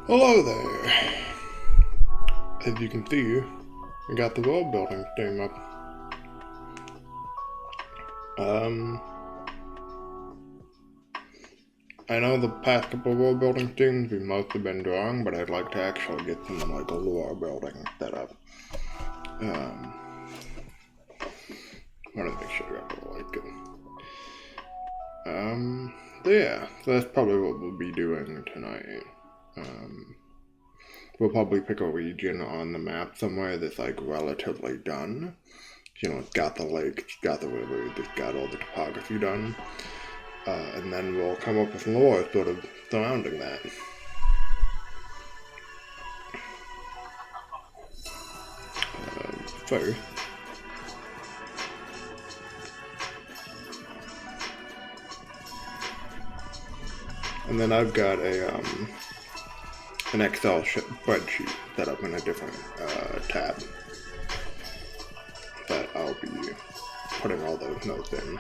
Hello there. As you can see, we got the world building thing up. I know the past couple of world building things we've mostly been drawing, but I'd like to actually get some like a lore building set up. I want to make sure I like it. So yeah, so that's probably what we'll be doing tonight. We'll probably pick a region on the map somewhere that's like relatively done. You know, it's got the lake, it's got the river, it's got all the topography done. And then we'll come up with lore sort of surrounding that. So, and then I've got an Excel spreadsheet set up in a different tab that I'll be putting all those notes in.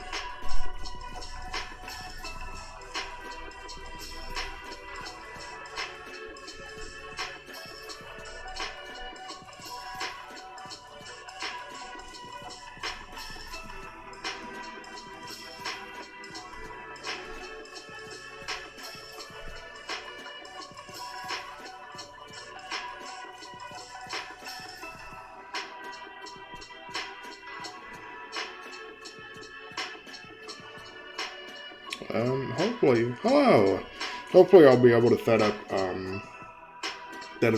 Hopefully I'll be able to set it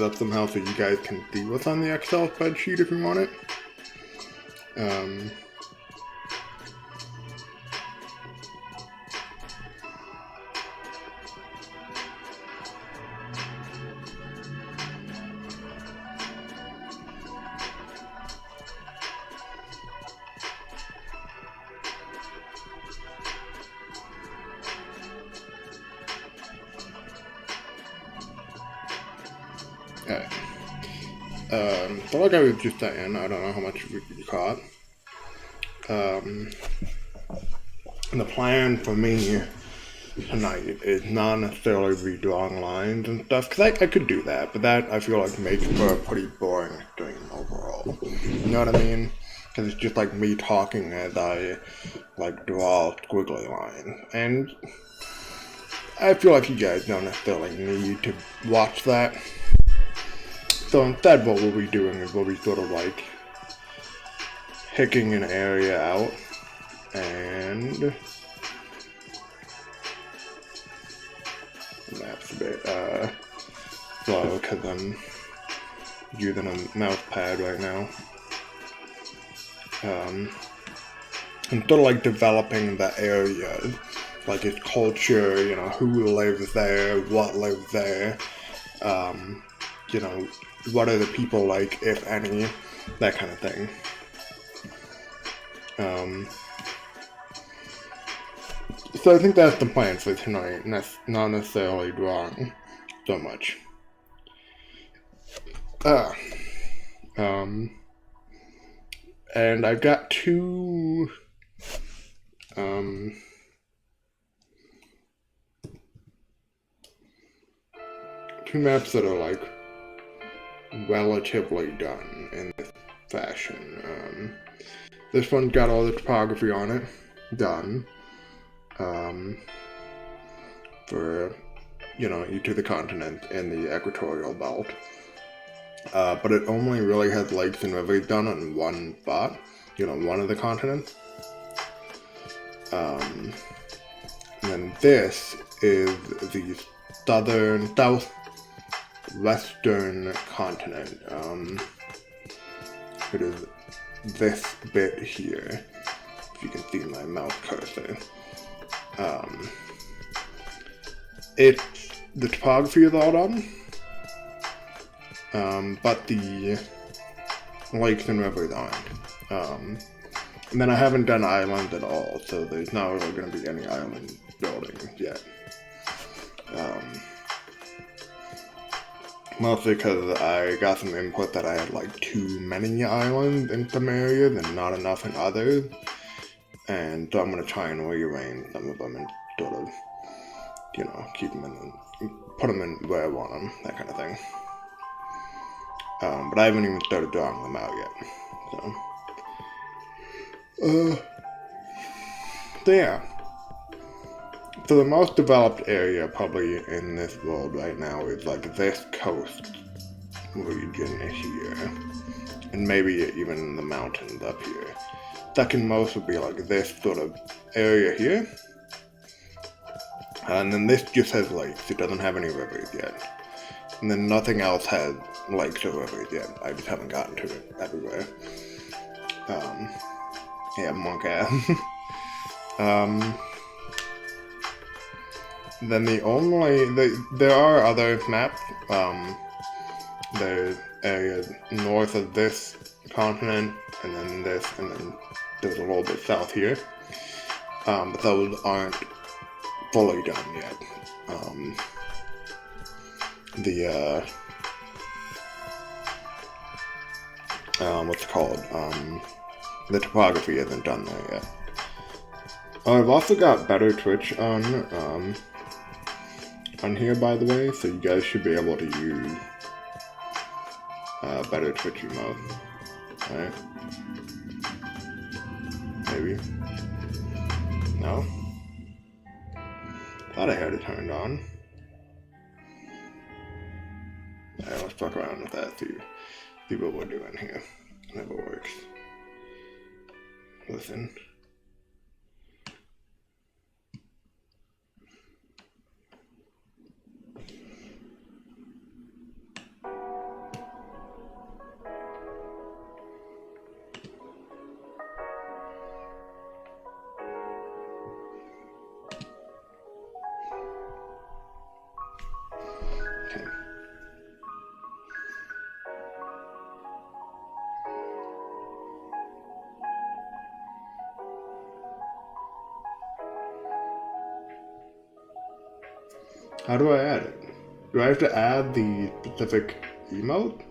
up somehow so you guys can see what's on the Excel spreadsheet if you want it. Alright. So like I was just saying, I don't know how much you caught. The plan for me tonight is not necessarily redrawing lines and stuff, because I could do that, but that I feel like makes for a pretty boring stream overall. You know what I mean? Because it's just like me talking as I like draw squiggly lines, and I feel like you guys don't necessarily need to watch that. So instead what we'll be doing is we'll be sort of like picking an area out and that's a bit slow because I'm using a mouse pad right now. And sort of like developing the area, like its culture, you know, who lives there, what lives there, you know, what are the people like, if any, that kind of thing. So I think that's the plan for tonight, and that's not necessarily drawing so much. And I've got two maps that are like relatively done in this fashion. This one's got all the topography on it done for, you know, each of the continents in the equatorial belt, but it only really has lakes and rivers done on one spot, you know, one of the continents. And then this is the southwestern continent. It is this bit here, if you can see my mouse cursor. The topography is all done, but the lakes and rivers aren't. And then I haven't done islands at all, so there's not really going to be any island building yet. Mostly because I got some input that I had like too many islands in some areas and not enough in others. And so I'm going to try and rearrange some of them and sort of, you know, keep them in put them in where I want them, that kind of thing. But I haven't even started drawing them out yet. So yeah. So the most developed area probably in this world right now is like this coast region here. And maybe even the mountains up here. Second most would be like this sort of area here. And then this just has lakes, it doesn't have any rivers yet. And then nothing else has lakes or rivers yet. I just haven't gotten to it everywhere. Yeah, monk ass. Then there are other maps. There's areas north of this continent, and then this, and then there's a little bit south here. But those aren't fully done yet. What's it called? The topography isn't done there yet. I've also got better Twitch on here, by the way, so you guys should be able to use better Twitch emotes. Alright? Maybe. No? Thought I had it turned on. Alright, let's fuck around with that, see what we're doing here. If it works. Listen. How do I add it? Do I have to add the specific emote?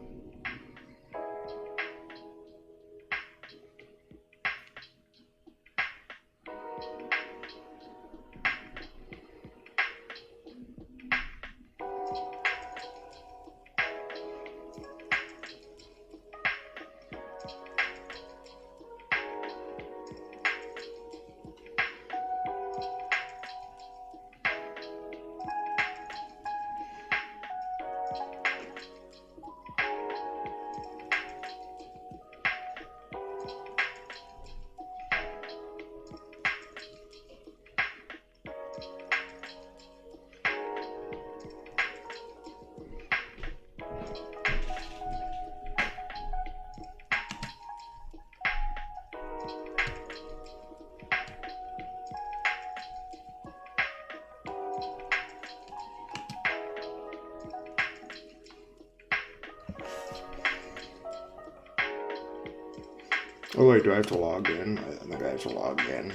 Oh wait, do I have to log in? I think I have to log in.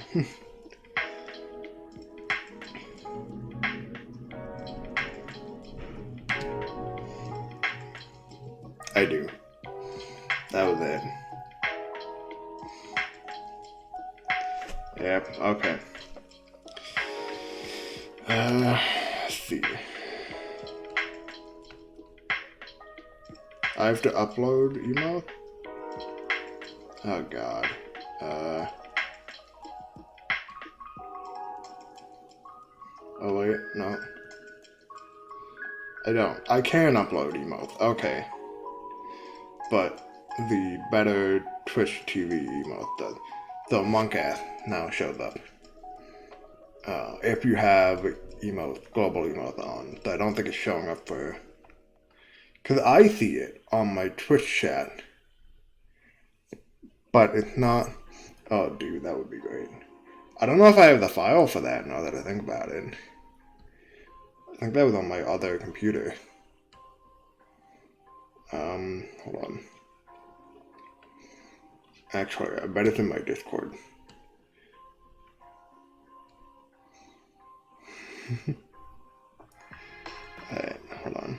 I do. That was it. Yep, okay. Let's see. I have to upload email? Oh god. Oh wait, no. I don't. I can upload emotes, okay. But the better Twitch TV emote does. So monk ass now shows up. If you have emotes, global emotes on. So I don't think it's showing up for... Because I see it on my Twitch chat. But it's not... Oh, dude, that would be great. I don't know if I have the file for that now that I think about it. I think that was on my other computer. Hold on. Actually, I bet it's in my Discord. Alright, hold on.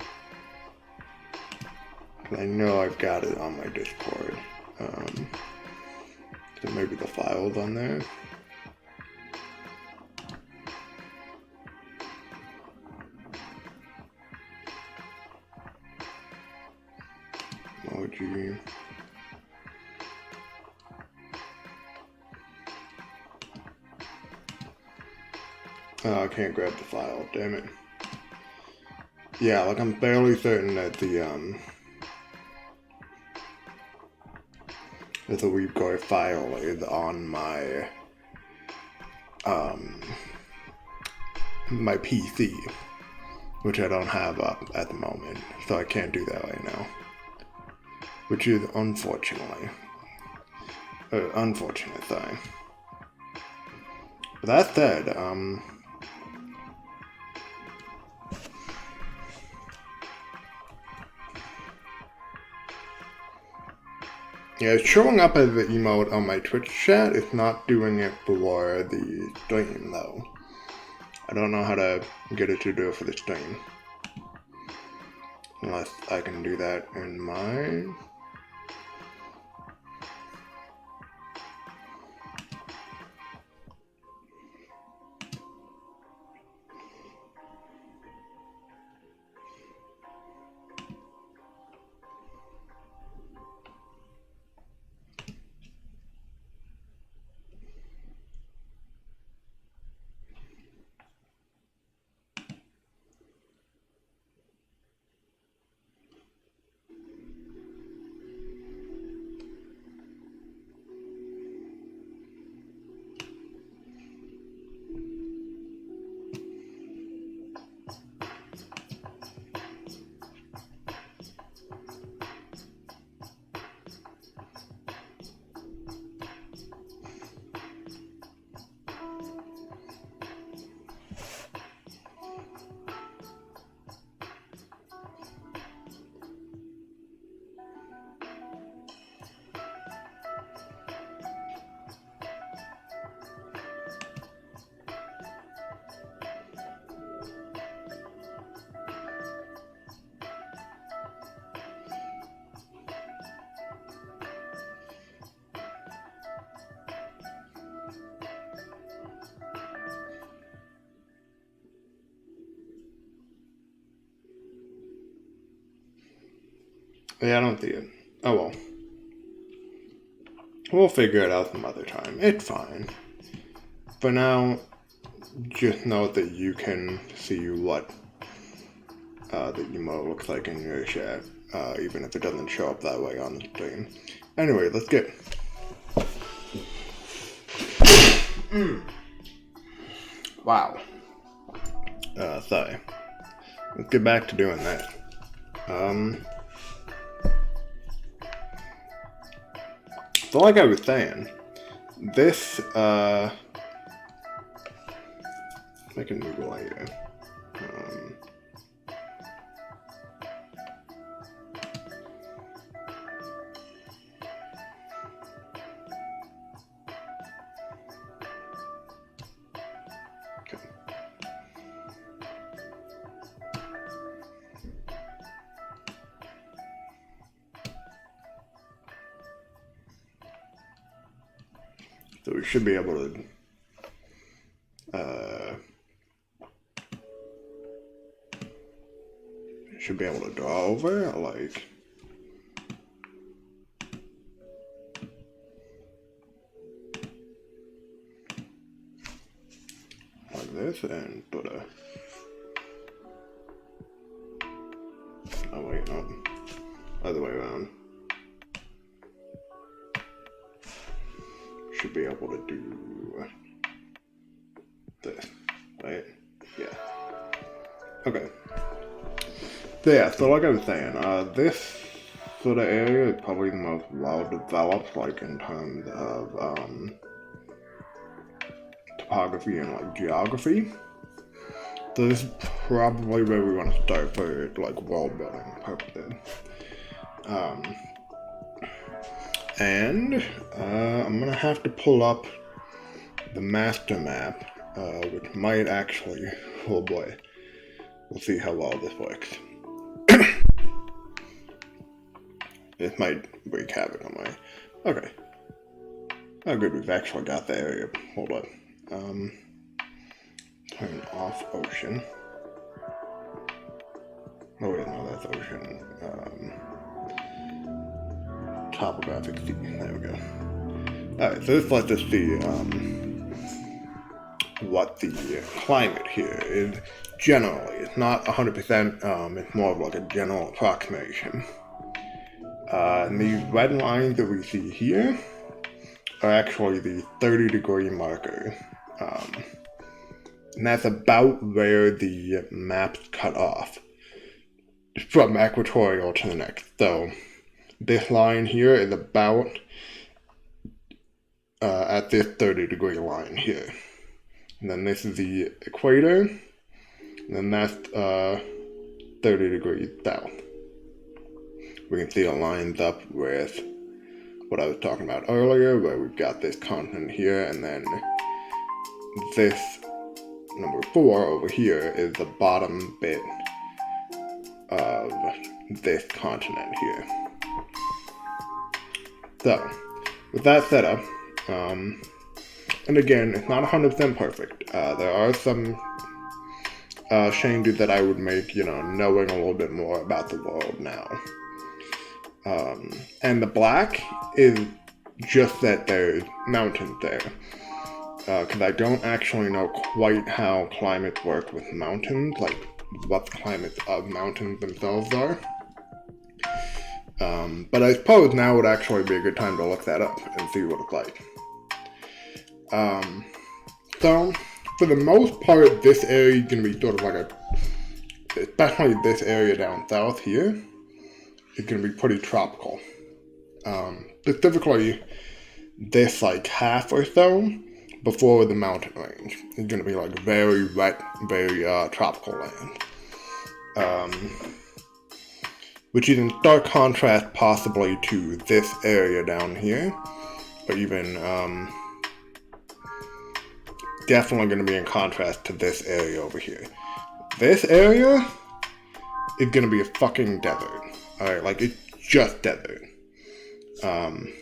I know I've got it on my Discord. So maybe the file's on there. emoji. Oh, I can't grab the file, damn it. Yeah, like I'm fairly certain that the Weebgo file is on my my PC, which I don't have up at the moment, so I can't do that right now. Which is unfortunately unfortunate thing. But that said, yeah, it's showing up as the emote on my Twitch chat. It's not doing it for the stream, though. I don't know how to get it to do it for the stream. Unless I can do that in my... Yeah, I don't see it. Oh well. We'll figure it out some other time. It's fine. For now, just know that you can see what the emote looks like in your chat, even if it doesn't show up that way on the stream. Anyway, let's get... Wow. Sorry. Let's get back to doing that. So like I was saying, this, make a new layer. Okay. So we should be able to draw over, like this, and put a... Oh wait, no. Other way around. Should be able to do this, right? Yeah. Okay. So yeah, so like I was saying, this sort of area is probably the most well developed, like in terms of topography and like geography. So this is probably where we want to start for like world building purposes. And I'm gonna have to pull up the master map, which might actually, oh boy, we'll see how well this works. It might wreak havoc on my... Okay. Oh good, we've actually got the area. Hold up. Turn off ocean. Oh wait, no, that's ocean. topographic C. There we go. Alright, so this lets us see what the climate here is generally. It's not 100%, it's more of like a general approximation. And these red lines that we see here are actually the 30-degree marker. And that's about where the maps cut off from equatorial to the next. So this line here is about at this 30-degree line here. And then this is the equator, and then that's 30 degrees south. We can see it lines up with what I was talking about earlier, where we've got this continent here, and then this number 4 over here is the bottom bit of this continent here. So, with that set up, and again, it's not 100% perfect. There are some changes that I would make, knowing a little bit more about the world now. And the black is just that there's mountains there. Because I don't actually know quite how climates work with mountains, like what the climates of mountains themselves are. But I suppose now would actually be a good time to look that up and see what it's like. So, for the most part, this area is going to be sort of like especially this area down south here, is going to be pretty tropical. Specifically, this like half or so before the mountain range is going to be like very wet, very tropical land. Which is in stark contrast possibly to this area down here, or even definitely going to be in contrast to this area over here. This area is going to be a fucking desert. Alright, like it's just desert. And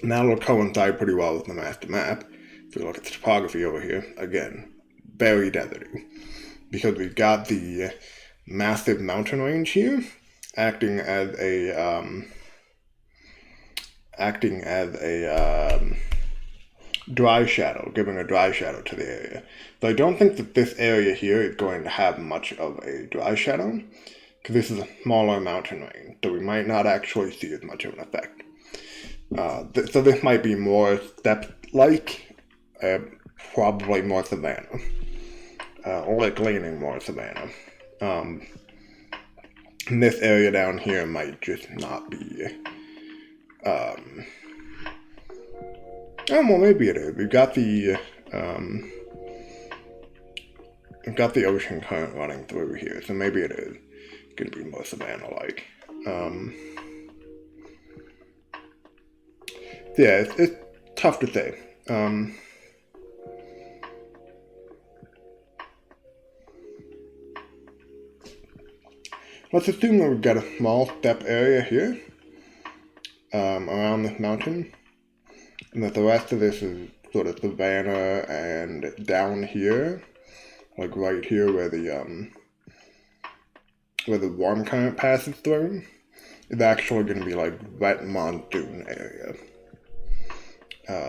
that'll coincide pretty well with the master map. If we look at the topography over here, again, very deserty. Because we've got the massive mountain range here, acting as a dry shadow, giving a dry shadow to the area. So I don't think that this area here is going to have much of a dry shadow, because this is a smaller mountain range, so we might not actually see as much of an effect. So this might be more steppe-like, probably more savanna, or like leaning more savanna. And this area down here might just not be, oh, well, maybe it is. We've got the ocean current running through here, so maybe it is going to be more savanna-like. Yeah, it's tough to say. Let's assume that we've got a small steppe area here, around this mountain, and that the rest of this is sort of savanna, and down here, like right here where the warm current passes through, is actually going to be like wet monsoon area.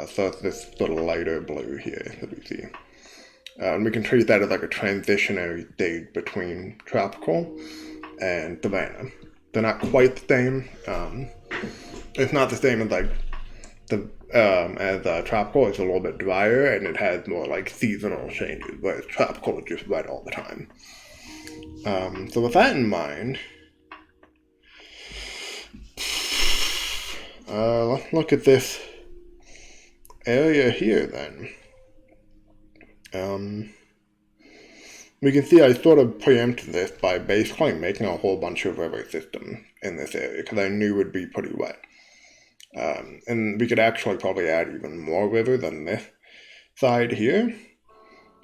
So it's this sort of lighter blue here that we see. And we can treat that as like a transitionary state between tropical and savanna. They're not quite the same. It's not the same as like tropical. It's a little bit drier and it has more like seasonal changes, whereas tropical is just wet all the time. So with that in mind, let's look at this area here then. We can see I sort of preempted this by basically making a whole bunch of river systems in this area, because I knew it would be pretty wet. And we could actually probably add even more river than this side here.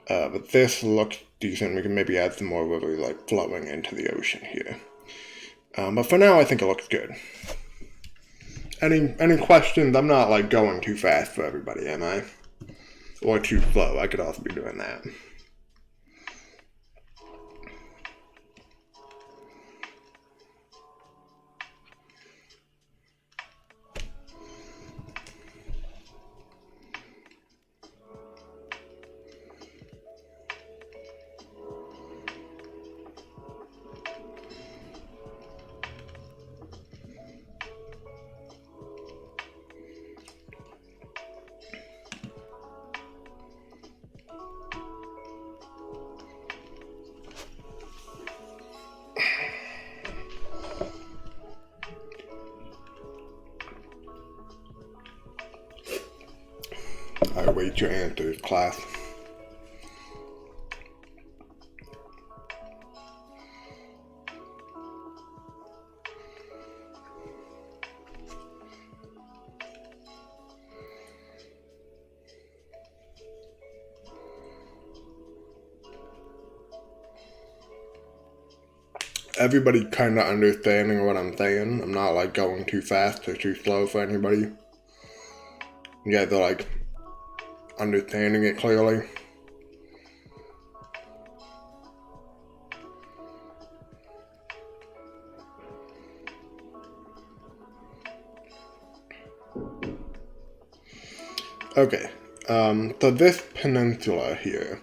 But this looks decent. We can maybe add some more river like flowing into the ocean here. But for now, I think it looks good. Any questions? I'm not like going too fast for everybody, am I? Or too slow. I could also be doing that. I await your answers, class. Everybody kind of understanding what I'm saying. I'm not like going too fast or too slow for anybody. You guys are like understanding it clearly. Okay, so this peninsula here,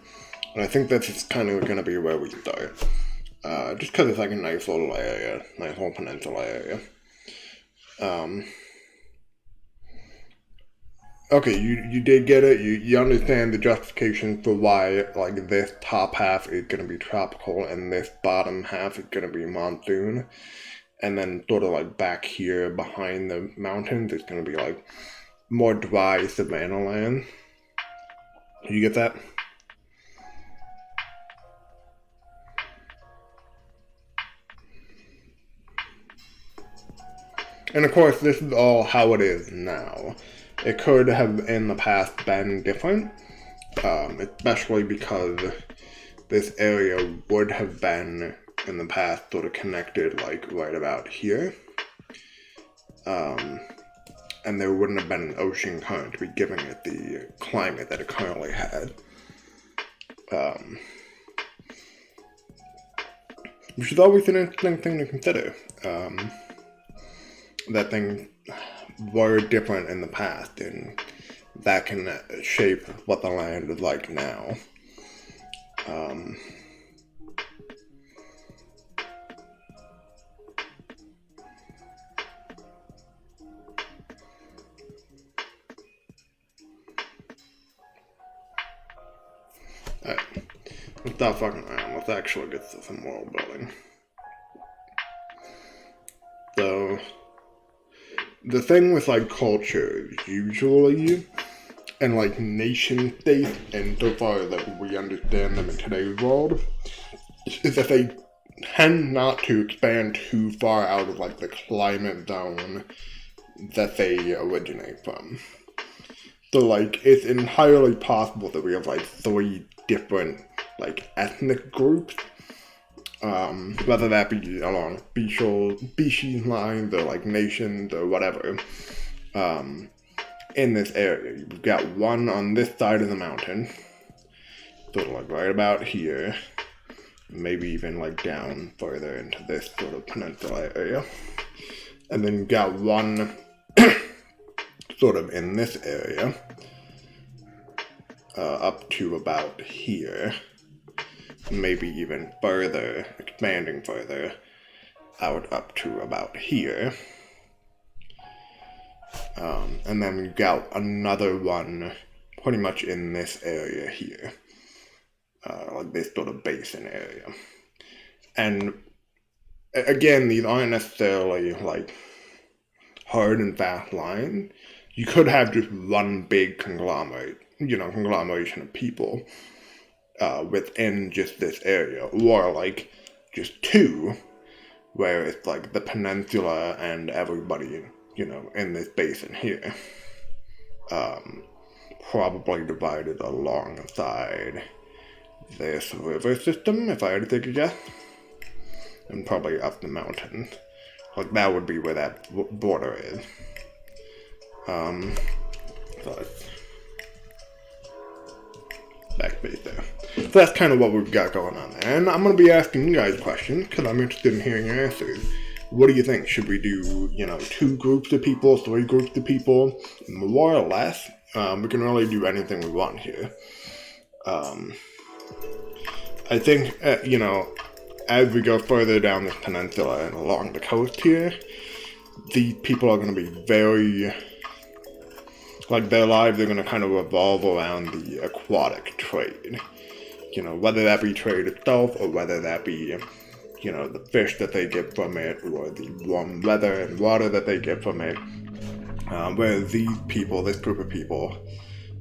and I think this is kind of going to be where we start. Just because it's like a nice little area, nice little peninsula area. Okay, you did get it. You understand the justification for why like this top half is going to be tropical and this bottom half is going to be monsoon, and then sort of like back here behind the mountains it's going to be like more dry savanna land. You get that? And of course, this is all how it is now. It could have in the past been different, especially because this area would have been in the past sort of connected like right about here. And there wouldn't have been an ocean current to be giving it the climate that it currently had. Which is always an interesting thing to consider. That things were different in the past, and that can shape what the land is like now. Alright, let's stop fucking around. Let's actually get to some world building. So, the thing with like cultures usually, and like nation states, and so far as like we understand them in today's world, is that they tend not to expand too far out of like the climate zone that they originate from. So like it's entirely possible that we have like 3 different like ethnic groups, whether that be along species lines or like nations or whatever, in this area. You've got one on this side of the mountain, sort of like right about here, maybe even like down further into this sort of peninsula area. And then you've got one sort of in this area, up to about here, maybe even further, expanding further out up to about here. And then we've got another one pretty much in this area here, like this sort of basin area. And again, these aren't necessarily like hard and fast lines. You could have just one big conglomeration of people within just this area, or like just 2, where it's like the peninsula and everybody, in this basin here, probably divided alongside this river system, if I had to take a guess, and probably up the mountains. Like that would be where that border is. But backspace there. So that's kind of what we've got going on there. And I'm going to be asking you guys questions because I'm interested in hearing your answers. What do you think? Should we do, 2 groups of people, 3 groups of people? More or less. We can really do anything we want here. I think, as we go further down this peninsula and along the coast here, these people are going to be very, like their lives are going to kind of revolve around the aquatic trade. Whether that be trade itself or whether that be, the fish that they get from it or the warm weather and water that they get from it. Whereas these people, this group of people,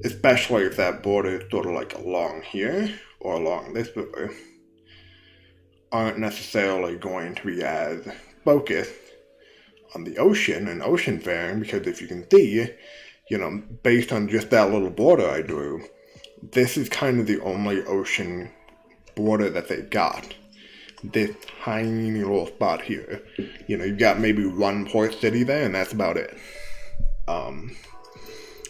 especially if that border is sort of like along here or along this river, aren't necessarily going to be as focused on the ocean and ocean faring, because if you can see, based on just that little border I drew, this is kind of the only ocean border that they've got. This tiny little spot here. You've got maybe one port city there, and that's about it.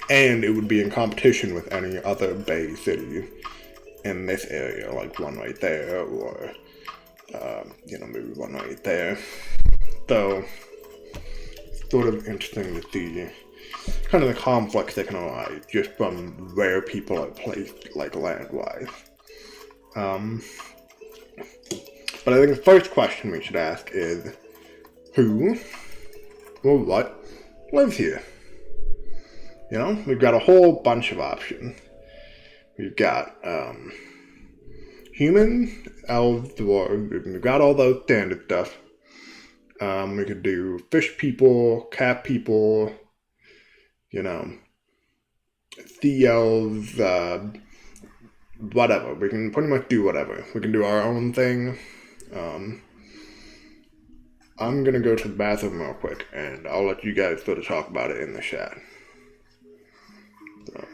And it would be in competition with any other bay city in this area, like one right there, or, maybe one right there. So, it's sort of interesting to see kind of the conflicts that can arise just from where people are placed, like land-wise. But I think the first question we should ask is, who or what lives here? We've got a whole bunch of options. We've got humans, elves, dwarves. We've got all those standard stuff. We could do fish people, cat people, sea elves, whatever. We can pretty much do whatever. We can do our own thing. I'm gonna go to the bathroom real quick, and I'll let you guys sort of talk about it in the chat. So.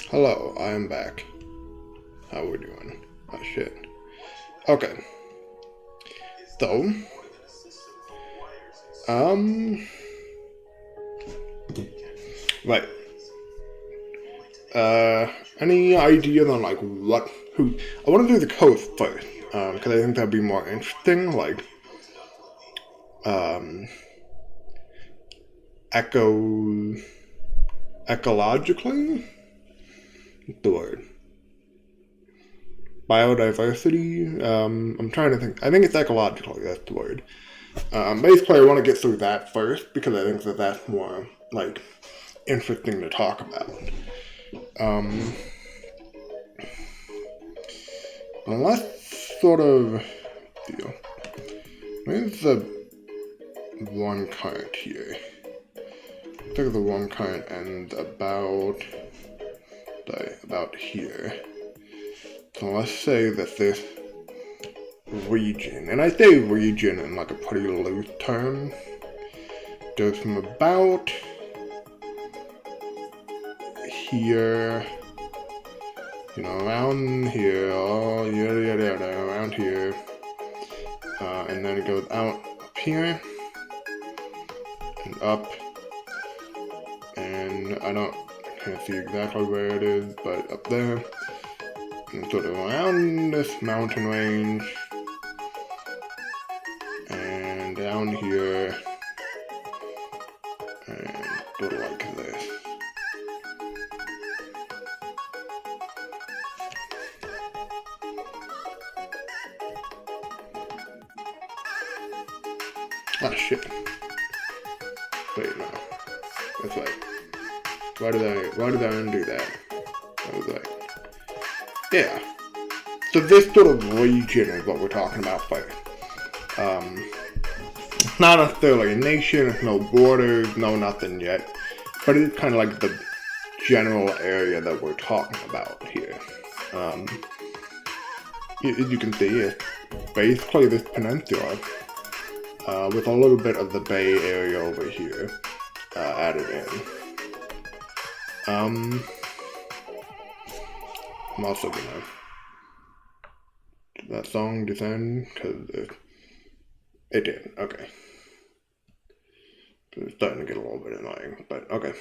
Hello, I am back. How we doing? Oh shit. Okay. So, right. Any idea on like who? I want to do the coast first, because I think that'd be more interesting. Like, echo, ecologically, what's the word? Biodiversity. I'm trying to think. I think it's ecologically. That's the word. Basically, I want to get through that first because I think that that's more like interesting to talk about. Let's sort of deal. Where's the one current here? I think the one current ends about here. So let's say that this region, and I say region in like a pretty loose term, goes from about here, around here, around here, and then it goes out up here, and up, and I can't see exactly where it is, but up there, and sort of around this mountain range, and down here, and sort of like this. Ah, shit. Wait, no. That's right. Why did I undo that? I was like, yeah. So this sort of region is what we're talking about first. It's not necessarily a nation, it's no borders, no nothing yet. But it's kind of like the general area that we're talking about here. As you can see, it's basically this peninsula. With a little bit of the bay area over here added in. I'm also gonna did that song descend because it did. Okay, it's starting to get a little bit annoying, but okay.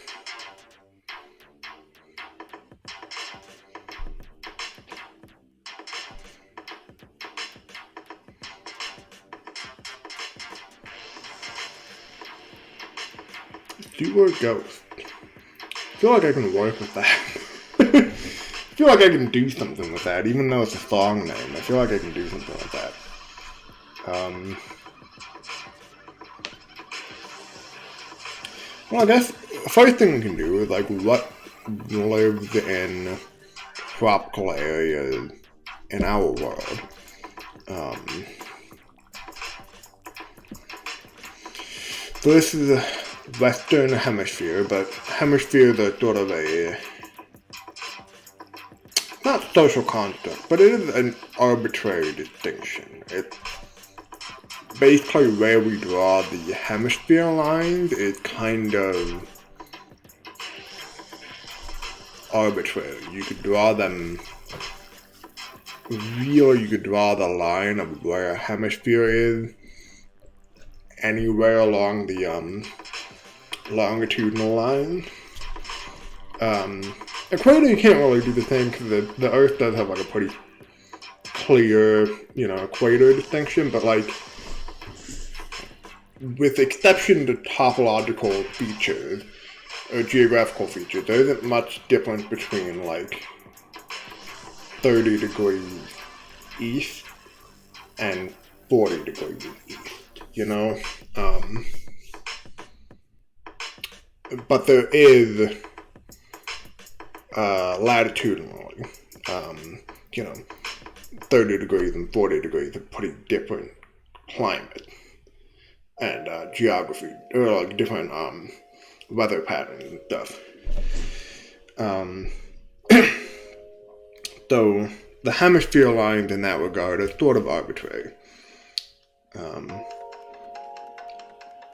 Sewer Ghost. I feel like I can work with that. I feel like I can do something with that, even though it's a song name. I feel like I can do something with that. Well, I guess the first thing we can do is like what lives in tropical areas in our world. So this is the Western Hemisphere, but hemispheres are sort of a not social construct, but it is an arbitrary distinction. It's basically where we draw the hemisphere lines is kind of arbitrary. You could draw them you could draw the line of where a hemisphere is anywhere along the longitudinal line. Equator, you can't really do the same because the Earth does have like a pretty clear, equator distinction, but like, with exception to topological features, or geographical features, there isn't much difference between like 30 degrees east and 40 degrees east, but there is latitudinally, 30 degrees and 40 degrees are pretty different climate and geography, or like different weather patterns and stuff. So the hemisphere lines in that regard are sort of arbitrary.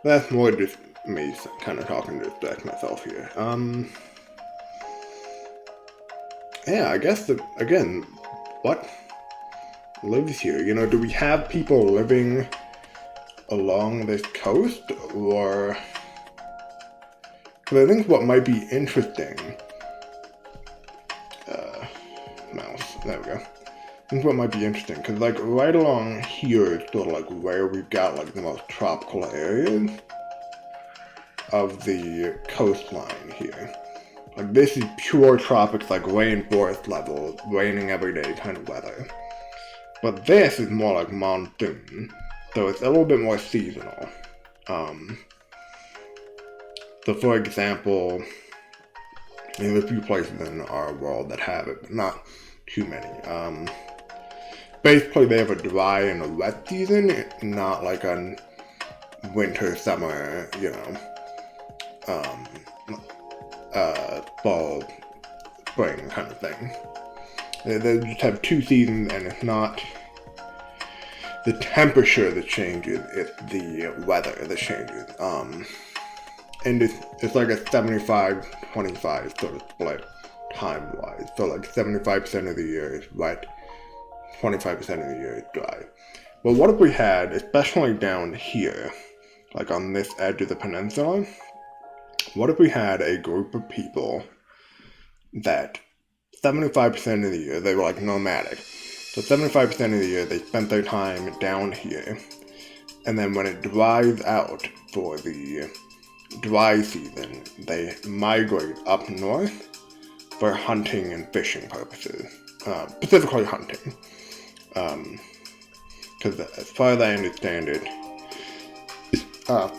That's more just me kind of talking to distract myself here. yeah, I guess again, what lives here? You know, do we have people living along this coast, or? Because I think what might be interesting, mouse, there we go. I think what might be interesting, because like right along here is sort of like where we've got like the most tropical areas of the coastline here. Like this is pure tropics, like rainforest level, raining every day kind of weather. But this is more like monsoon, so it's a little bit more seasonal. So for example, there's a few places in our world that have it, but not too many. Basically they have a dry and a wet season, not like a winter, summer, you know, fall, spring kind of thing. They just have two seasons, and it's not the temperature that changes, it's the weather that changes. And it's like a 75-25 sort of split time-wise. So like 75% of the year is wet, 25% of the year is dry. But what if we had, especially down here, like on this edge of the peninsula, what if we had a group of people that 75% of the year, they were like nomadic. So 75% of the year, they spent their time down here. And then when it dries out for the dry season, they migrate up north for hunting and fishing purposes. Specifically hunting. Because as far as I understand it,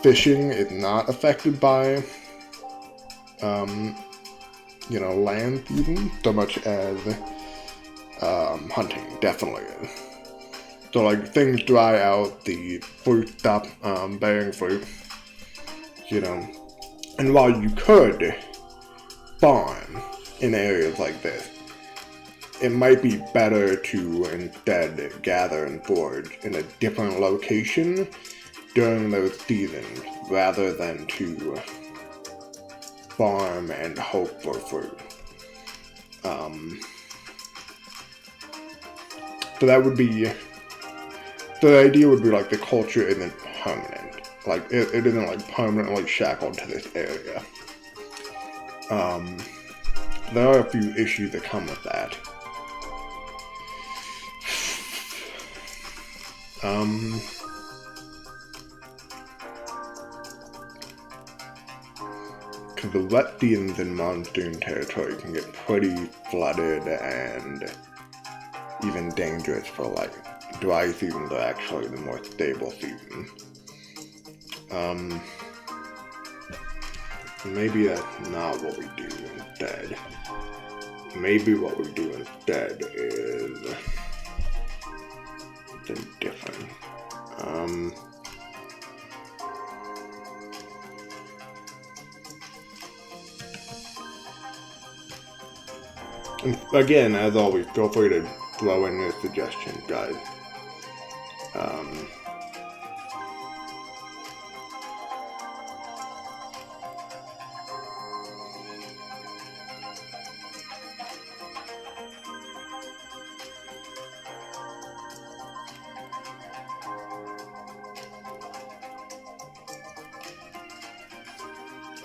fishing is not affected by you know, land season so much as hunting definitely is. So like things dry out, the fruit stop bearing fruit, you know. And while you could farm in areas like this, it might be better to instead gather and forage in a different location during those seasons rather than to farm and hope for fruit. So that would be, so the idea would be like the culture isn't permanent. Like it isn't like permanently shackled to this area. There are a few issues that come with that. Because the wet seasons in monsoon territory can get pretty flooded and even dangerous for life. Dry seasons are actually the more stable seasons. Maybe that's not what we do instead. Maybe what we do instead is something different. And again, as always, feel free to throw in your suggestions, guys.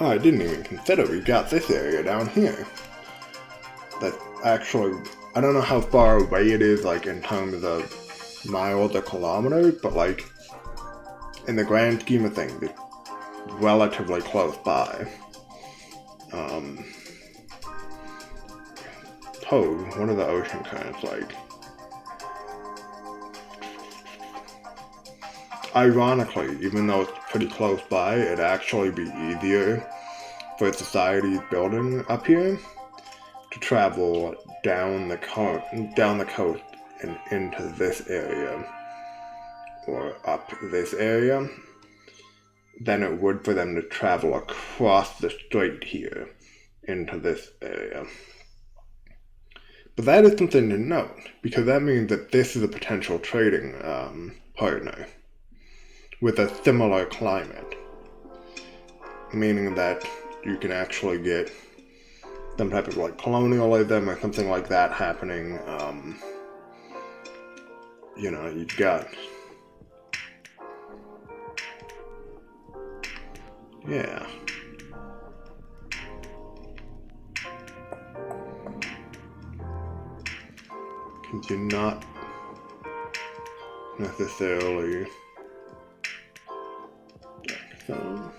Oh, I didn't even consider we got this area down here. That's actually, I don't know how far away it is, like in terms of miles or kilometers, but like in the grand scheme of things, it's relatively close by. What are the ocean currents like? Ironically, even though it's pretty close by, it'd actually be easier for societies building up here to travel down the coast and into this area, or up this area, than it would for them to travel across the strait here into this area. But that is something to note, because that means that this is a potential trading partner with a similar climate, meaning that you can actually get some type of like colonialism or something like that happening. You know, you've got, yeah. Because you're not necessarily, so,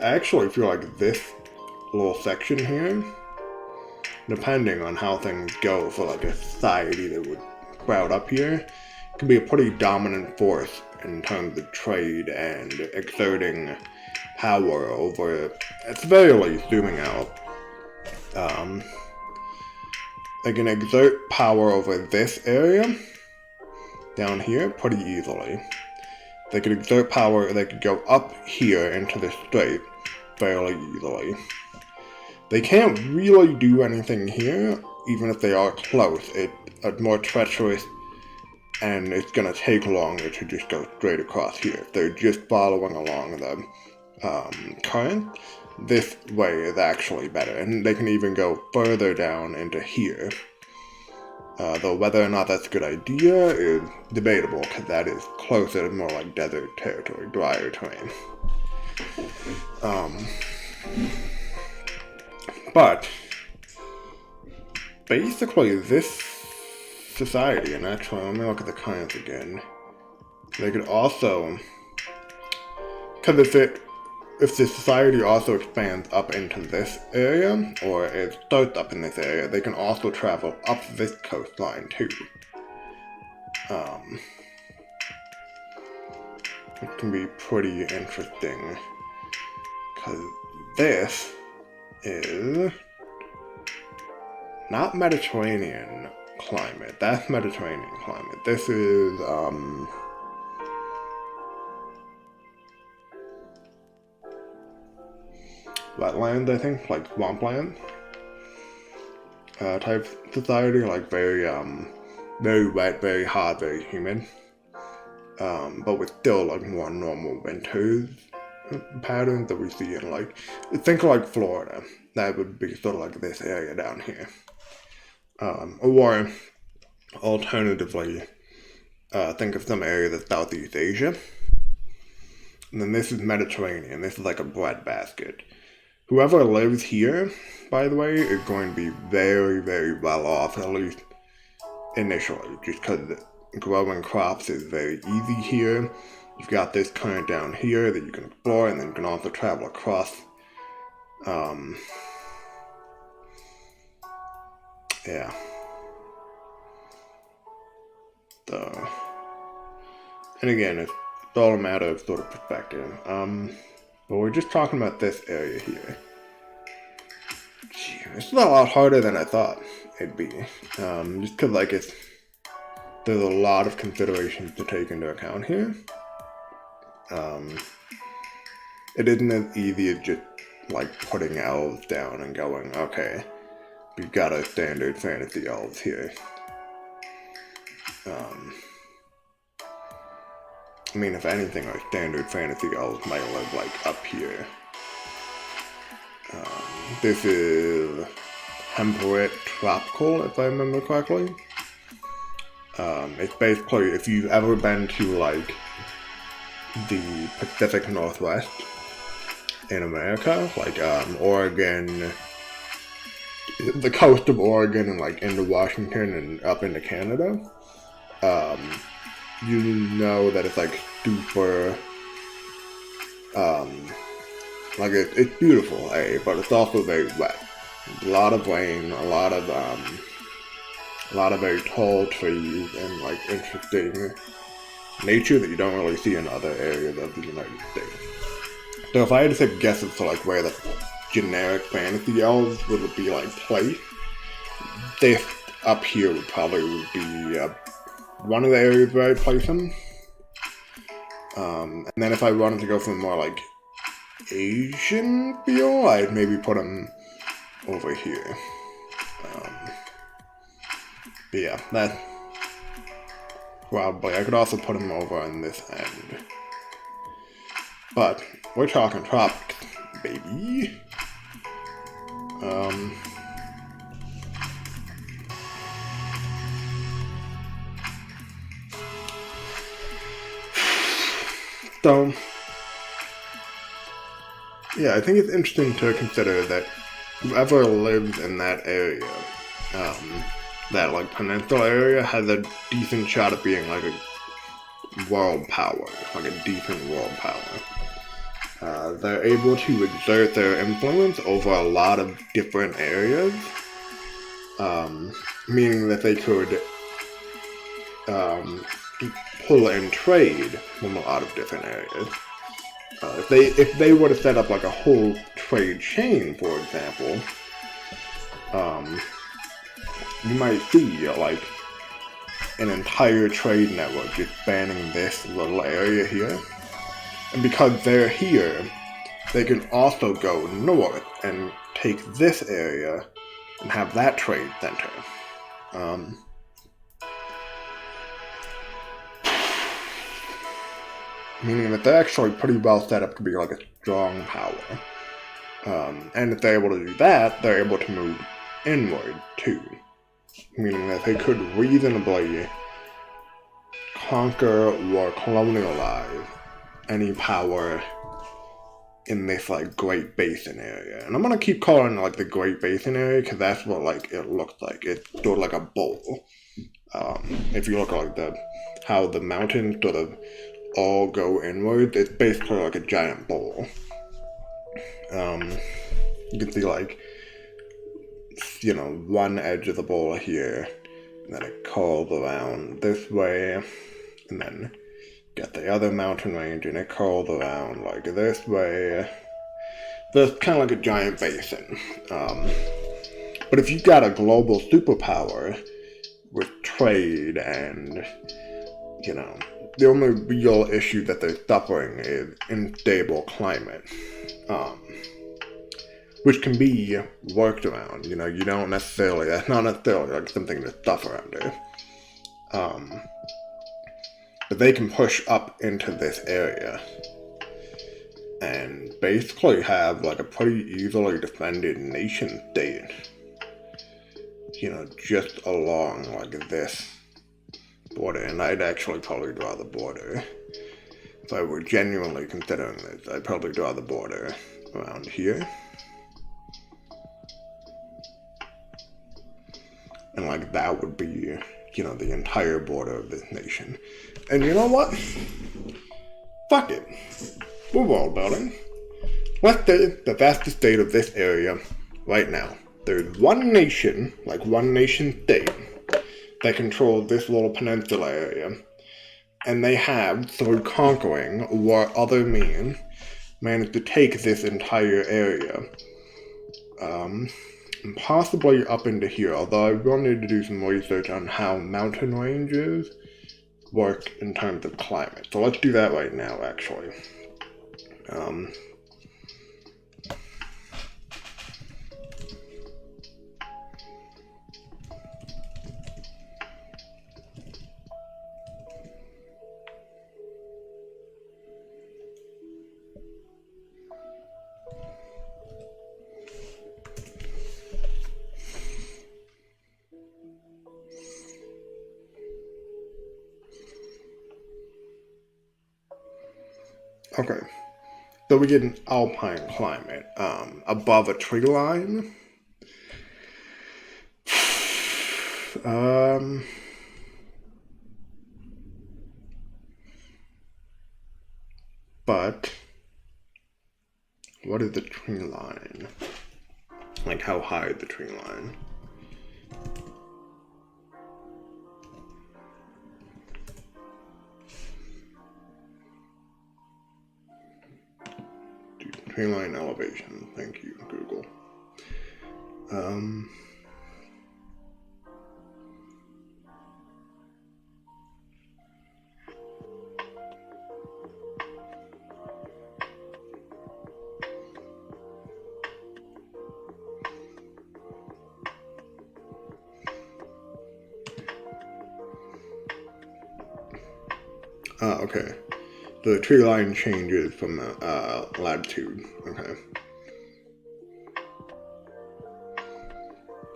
I actually feel like this little section here, depending on how things go for like a society that would sprout up here, could be a pretty dominant force in terms of trade and exerting power over, at the very least, zooming out. They can exert power over this area down here pretty easily. They could exert power, they could go up here into the strait fairly easily. They can't really do anything here, even if they are close. It's more treacherous, and it's gonna take longer to just go straight across here. If they're just following along the current, this way is actually better, and they can even go further down into here. Though whether or not that's a good idea is debatable, because that is closer to more like desert territory, drier terrain. But basically this society, and actually let me look at the currents again, they could also, because if the society also expands up into this area, or it starts up in this area, they can also travel up this coastline too. It can be pretty interesting, because this is not Mediterranean climate. That's Mediterranean climate. This is, wetlands, I think, like swampland type society, like very wet, very hot, very humid. But with still like more normal winters patterns that we see in like, think of like Florida. That would be sort of like this area down here. Or alternatively, think of some area that's Southeast Asia. And then this is Mediterranean. This is like a breadbasket. Whoever lives here, by the way, is going to be very, very well off, at least initially, just because growing crops is very easy here. You've got this current down here that you can explore, and then you can also travel across. Yeah. And again, it's all a matter of sort of perspective. But we're just talking about this area here. Gee, this is a lot harder than I thought it'd be. Just because, like, there's a lot of considerations to take into account here. It isn't as easy as just, like, putting elves down and going, okay, we've got a standard fantasy elves here. I mean, if anything, our standard fantasy elves might live, like, up here. This is temperate tropical, if I remember correctly. It's basically, if you've ever been to, like, the Pacific Northwest in America, like, Oregon, the coast of Oregon and, like, into Washington and up into Canada, you know that it's, like, super, like, it's beautiful, but it's also very wet. A lot of rain, a lot of very tall trees, and, like, interesting nature that you don't really see in other areas of the United States. So if I had to take guesses to, like, where the generic fantasy elves would be, like, placed, this up here would probably be, one of the areas where I'd place them. And then if I wanted to go for a more, like, Asian feel, I'd maybe put them over here. But yeah, Probably. I could also put him over on this end. But we're talking tropics, baby. So, yeah, I think it's interesting to consider that whoever lives in that area, that like peninsula area, has a decent shot of being like a world power, like a decent world power. They're able to exert their influence over a lot of different areas, meaning that they could pull and trade from a lot of different areas. If they were to set up like a whole trade chain, for example, you might see like an entire trade network just spanning this little area here. And because they're here, they can also go north and take this area and have that trade center. Meaning that they're actually pretty well set up to be like a strong power. And if they're able to do that, they're able to move inward too. Meaning that they could reasonably conquer or colonialize any power in this like Great Basin area. And I'm gonna keep calling it like the Great Basin area because that's what like it looks like. It's sort of like a bowl. If you look at like how the mountains sort of all go inward, it's basically like a giant bowl. You can see like, you know, one edge of the bowl here, and then it curls around this way, and then get the other mountain range and it curls around like this way. So it's kind of like a giant basin. But if you've got a global superpower with trade and, you know, the only real issue that they're suffering is unstable climate, which can be worked around. You know, you don't necessarily, that's not necessarily like something to suffer under. But they can push up into this area and basically have like a pretty easily defended nation state, you know, just along like this border. And I'd actually probably draw the border. If I were genuinely considering this, I'd probably draw the border around here. And like that would be, you know, the entire border of this nation. And you know what? Fuck it. We're world building. Let's say that that's the state of this area right now. There's one nation, like one nation state, that controls this little peninsula area. And they have, through conquering or other means, managed to take this entire area. Possibly up into here, although I will need to do some research on how mountain ranges work in terms of climate. So let's do that right now, actually. Okay, so we get an alpine climate, above a tree line. But what is the tree line? Like how high is the tree line? Tree line elevation. Thank you, Google. Okay. The tree line changes from latitude. Okay.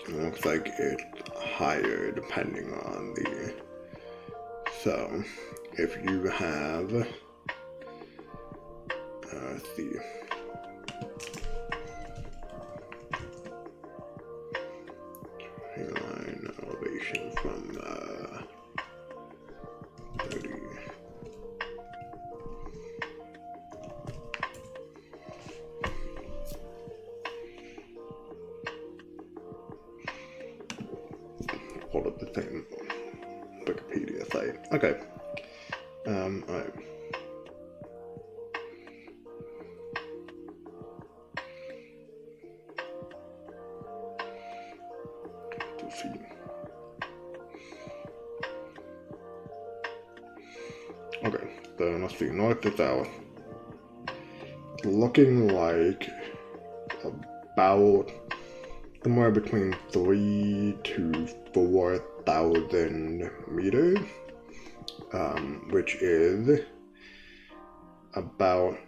It looks like it's higher depending on the... So, if you have... let's see. Tree line elevation from 30... Hold up the same Wikipedia site. Okay. Alright. Let's see. Okay, so let's see, north to south. Looking like about somewhere between 3 to 4,000 meters, which is about,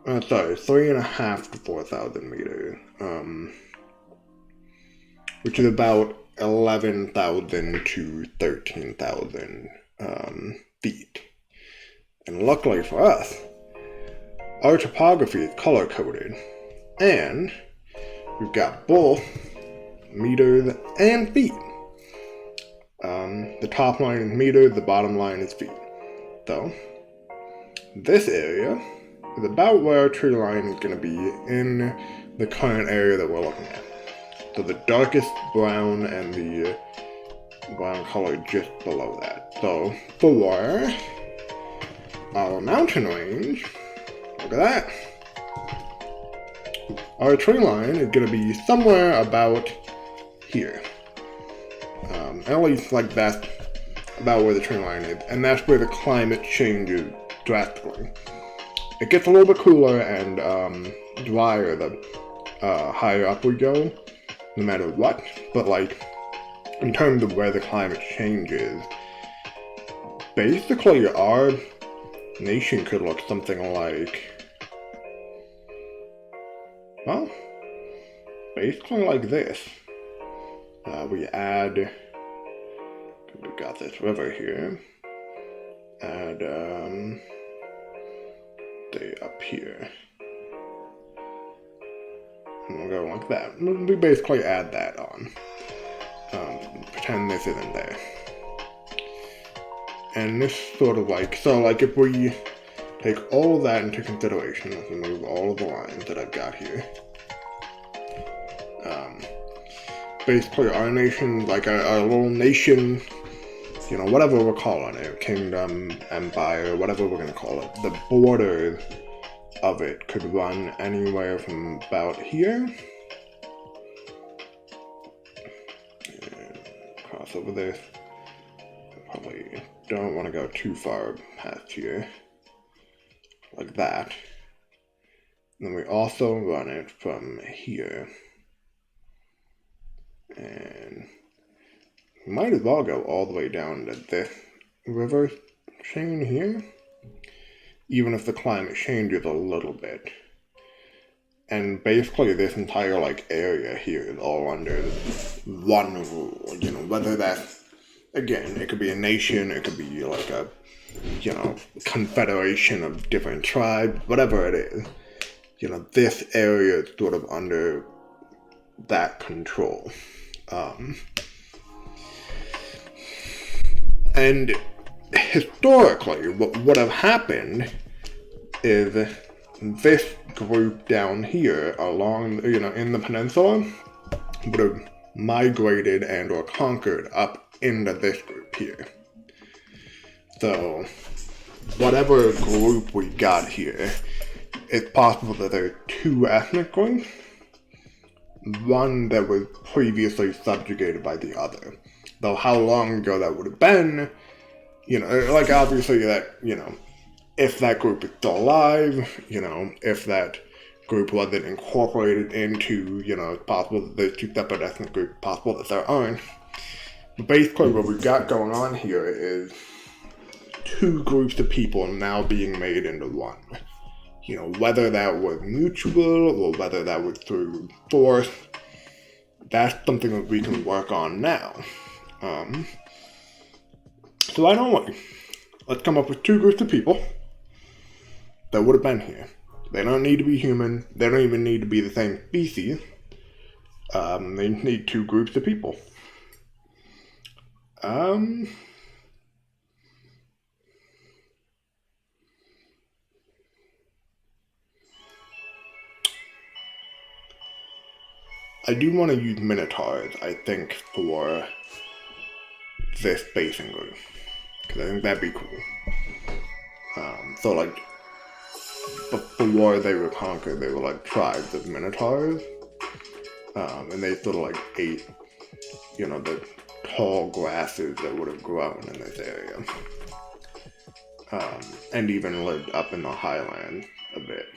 3.5 to 4,000 meters, which is about 11,000 to 13,000 feet. And luckily for us, our topography is color-coded, and we've got both meters and feet. The top line is meters, the bottom line is feet. So, this area is about where our tree line is going to be in the current area that we're looking at. So the darkest brown and the brown color just below that. So, for our mountain range, look at that. Our tree line is going to be somewhere about here. At least like that's about where the tree line is. And that's where the climate changes drastically. It gets a little bit cooler and drier the higher up we go, no matter what. But like, in terms of where the climate changes, basically our nation could look something like, well, basically like this. We add, we've got this river here, add, stay up here, and we'll go like that. We basically add that on, pretend this isn't there. And this sort of like, so like if we take all of that into consideration, let's remove all of the lines that I've got here. Basically our nation, like our little nation, you know, whatever we're calling it, kingdom, empire, whatever we're gonna call it, the borders of it could run anywhere from about here, and cross over this. Probably don't want to go too far past here, like that. And then we also run it from here. And we might as well go all the way down to this river chain here, even if the climate changes a little bit. And basically this entire like area here is all under one rule, you know, whether that's, again, it could be a nation, it could be like a, you know, confederation of different tribes, whatever it is. You know, this area is sort of under that control. And historically, what would have happened is this group down here along, you know, in the peninsula would have migrated and or conquered up into this group here. So, whatever group we got here, it's possible that there are two ethnic groups. One that was previously subjugated by the other. Though how long ago that would have been, you know, like obviously that, you know, if that group is still alive, you know, if that group wasn't incorporated into, you know, it's possible that there's two separate ethnic groups, possible that there aren't. But basically what we've got going on here is two groups of people now being made into one. You know, whether that was mutual or whether that was through force, that's something that we can work on now. So I don't worry. Let's come up with two groups of people that would have been here. They don't need to be human. They don't even need to be the same species. They need two groups of people. I do want to use minotaurs, I think, for this basing group. Because I think that'd be cool. So, like, before they were conquered, they were, like, tribes of minotaurs. And they sort of, like, ate, you know, the tall grasses that would have grown in this area. And even lived up in the highlands a bit.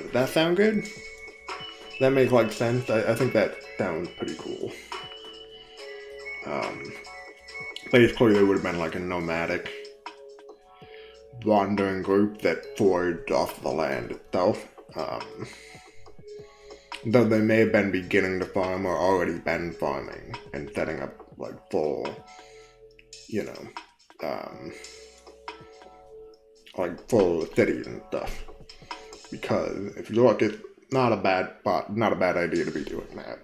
Does that sound good? Does that make, like, sense? I think that sounds pretty cool. Basically, they would have been, like, a nomadic wandering group that foraged off the land itself. Though they may have been beginning to farm or already been farming and setting up, like, full, you know, like, full cities and stuff. Because if you look, it's not a bad idea to be doing that.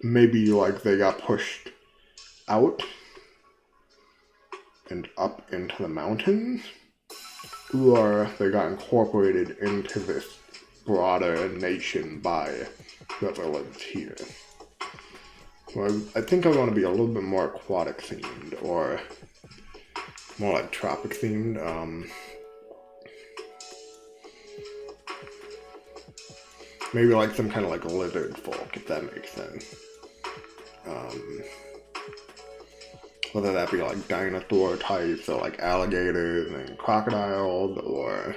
Maybe, like, they got pushed out and up into the mountains, or they got incorporated into this broader nation by whoever lives here. So I think I want to be a little bit more aquatic themed, or more like tropic themed. Maybe like some kind of like lizard folk, if that makes sense. Whether that be like dinosaur types or like alligators and crocodiles, or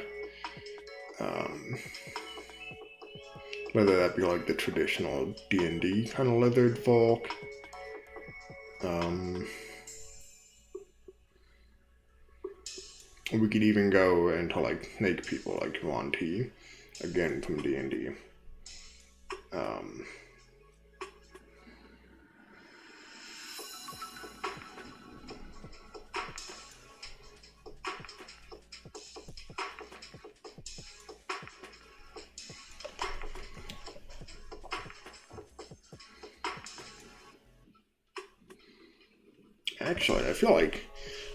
whether that be like the traditional D&D kind of lizard folk. We could even go into like snake people like Yuan Ti, again from D&D. Actually, I feel like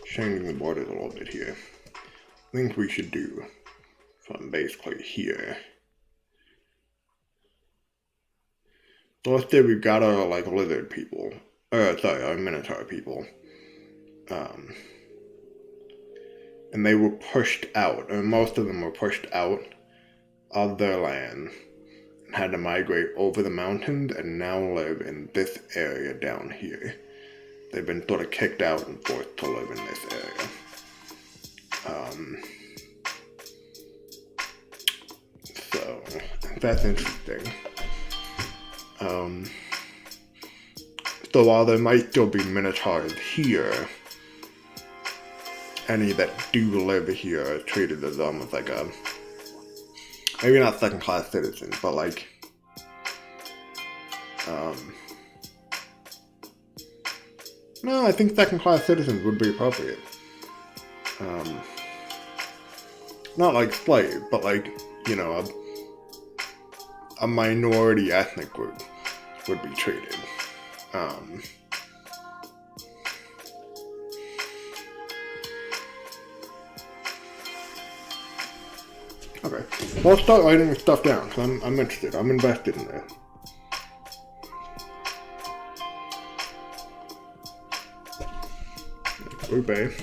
changing the borders a little bit here. I think we should do from basically here. So let's say we've got our like lizard people, our minotaur people, and they were pushed out, and most of them were pushed out of their land and had to migrate over the mountains and now live in this area down here. They've been sort of kicked out and forced to live in this area. So that's interesting. So while there might still be minotaurs here, any that do live here are treated as almost like a, maybe not second-class citizens, but like, no, I think second-class citizens would be appropriate. Not like slave, but like, you know, a minority ethnic group would be treated. Okay, well, I'll start writing this stuff down, because I'm interested, I'm invested in this. Great Bay.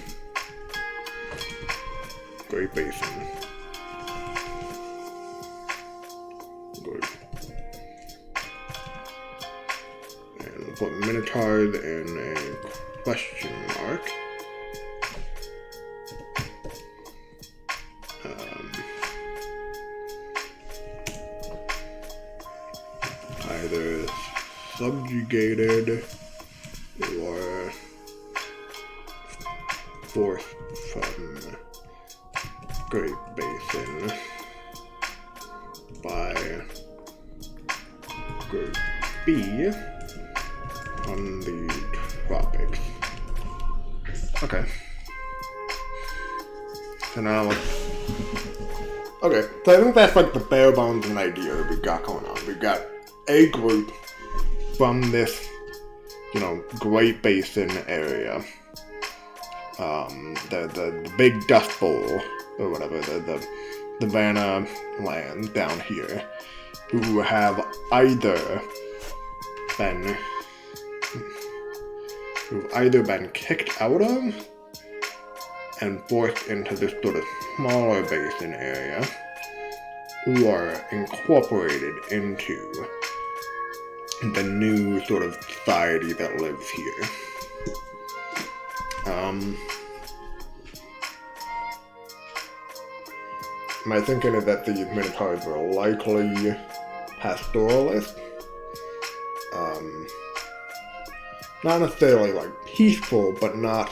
Great Basin. Good. And we'll put minotaurs in a question mark. Either subjugated or forced from Great Basin by Group B on the tropics. Okay. So now, okay, so I think that's like the bare bones of an idea that we've got going on. We've got a group from this, Great Basin area. The big Dust Bowl, or whatever, the Vanna land down here, who have either been kicked out of and forced into this sort of smaller basin area, who are incorporated into the new sort of society that lives here. My thinking is that these Minotaurs were likely pastoralists. Not necessarily like peaceful, but not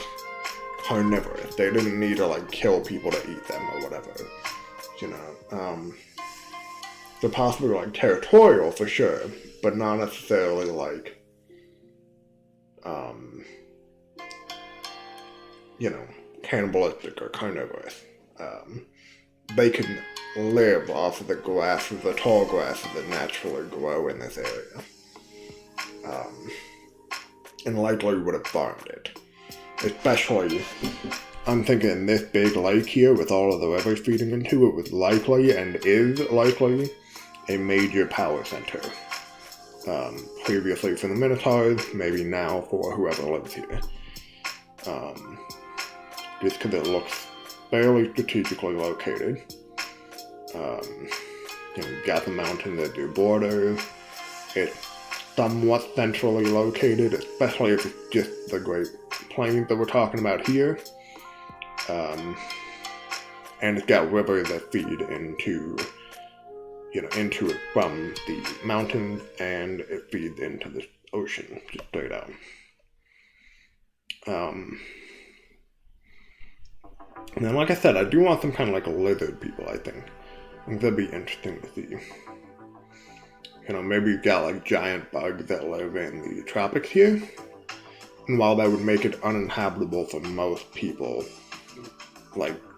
carnivorous. They didn't need to kill people to eat them or whatever. They're possibly territorial for sure, but not necessarily cannibalistic or carnivorous. They can live off of the tall grasses that naturally grow in this area. And likely would have farmed it. Especially, I'm thinking this big lake here with all of the rivers feeding into it was likely and is likely a major power center. Previously for the Minotaurs, maybe now for whoever lives here. Just because it looks fairly strategically located. You've got the mountains at your border. It's somewhat centrally located, especially if it's just the Great Plains that we're talking about here. And it's got rivers that feed into it from the mountains, and it feeds into the ocean, just straight out. And then, like I said, I do want some kind of lizard people, I think. I think that'd be interesting to see. Maybe you've got giant bugs that live in the tropics here. And while that would make it uninhabitable for most people,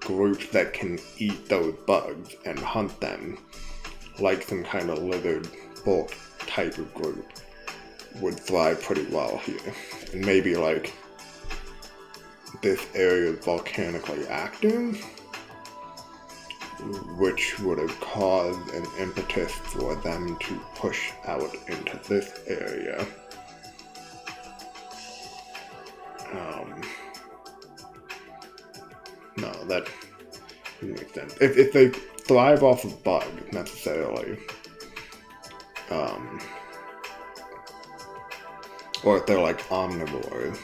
groups that can eat those bugs and hunt them, some kind of lizard folk type of group, would thrive pretty well here. And maybe this area is volcanically active, which would have caused an impetus for them to push out into this area. No, that makes sense. If they thrive off of bugs, necessarily, or if they're omnivores,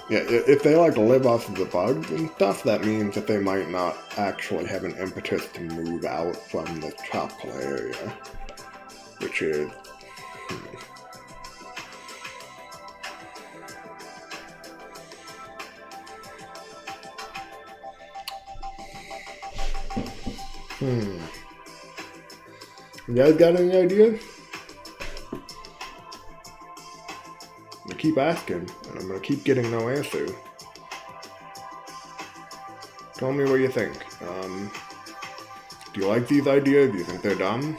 yeah, if they live off of the bugs and stuff, that means that they might not actually have an impetus to move out from the tropical area, which is You guys got any ideas? I'm gonna keep asking, and I'm gonna keep getting no answer. Tell me what you think. Do you like these ideas? Do you think they're dumb?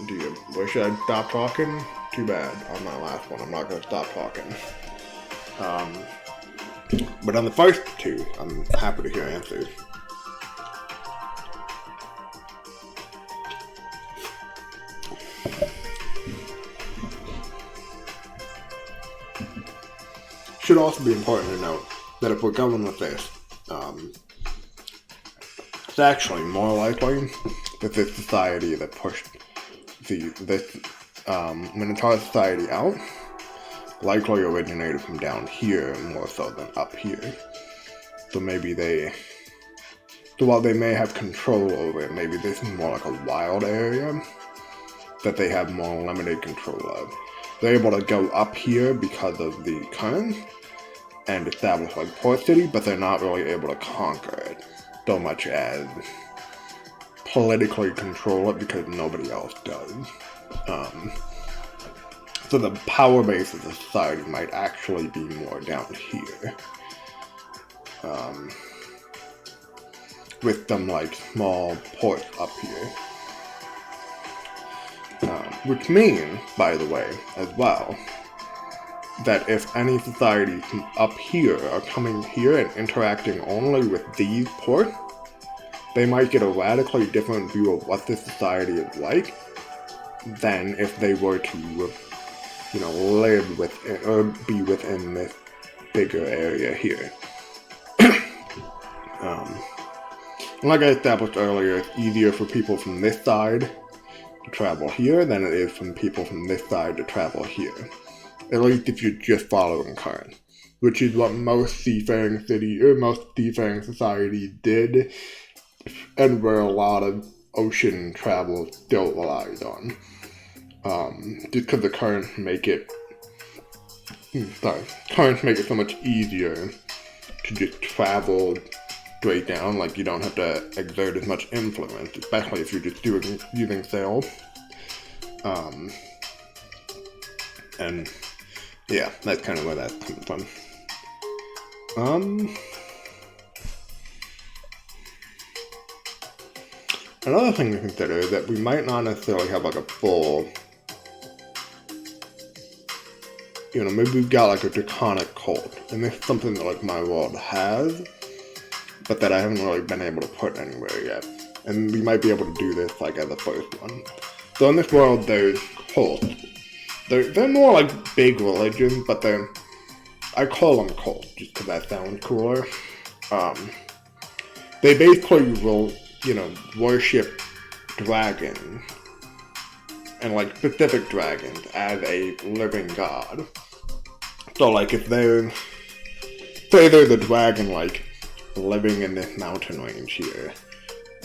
Do you wish I'd stop talking? Too bad. On my last one, I'm not gonna stop talking. But on the first two, I'm happy to hear answers. Should also be important to note that if we're going with this, it's actually more likely that this society that pushed this Minotaur society out likely originated from down here more so than up here. So while they may have control over it, maybe this is more like a wild area, that they have more limited control of. They're able to go up here because of the current and establish like Port City, but they're not really able to conquer it so much as politically control it because nobody else does. So the power base of the society might actually be more down here. With some like small ports up here. Which means, by the way, as well, that if any societies up here are coming here and interacting only with these ports, they might get a radically different view of what this society is like than if they were to, live within, or be within this bigger area here. Like I established earlier, it's easier for people from this side to travel here than it is from people from this side to travel here. At least if you're just following current, which is what most seafaring societies did, and where a lot of ocean travel still relies on. Just because the currents make it so much easier to just travel straight down, like you don't have to exert as much influence, especially if you're just using sails. And yeah, that's kind of where that's coming from. Another thing to consider is that we might not necessarily have like a full, maybe we've got like a draconic cult, and this is something that like my world has, but that I haven't really been able to put anywhere yet. And we might be able to do this like as a first one. So in this world there's cults. They're more like big religions, but I call them cults just because that sounds cooler. They basically will, worship dragons, and like specific dragons, as a living god. So like if there's a dragon like living in this mountain range here,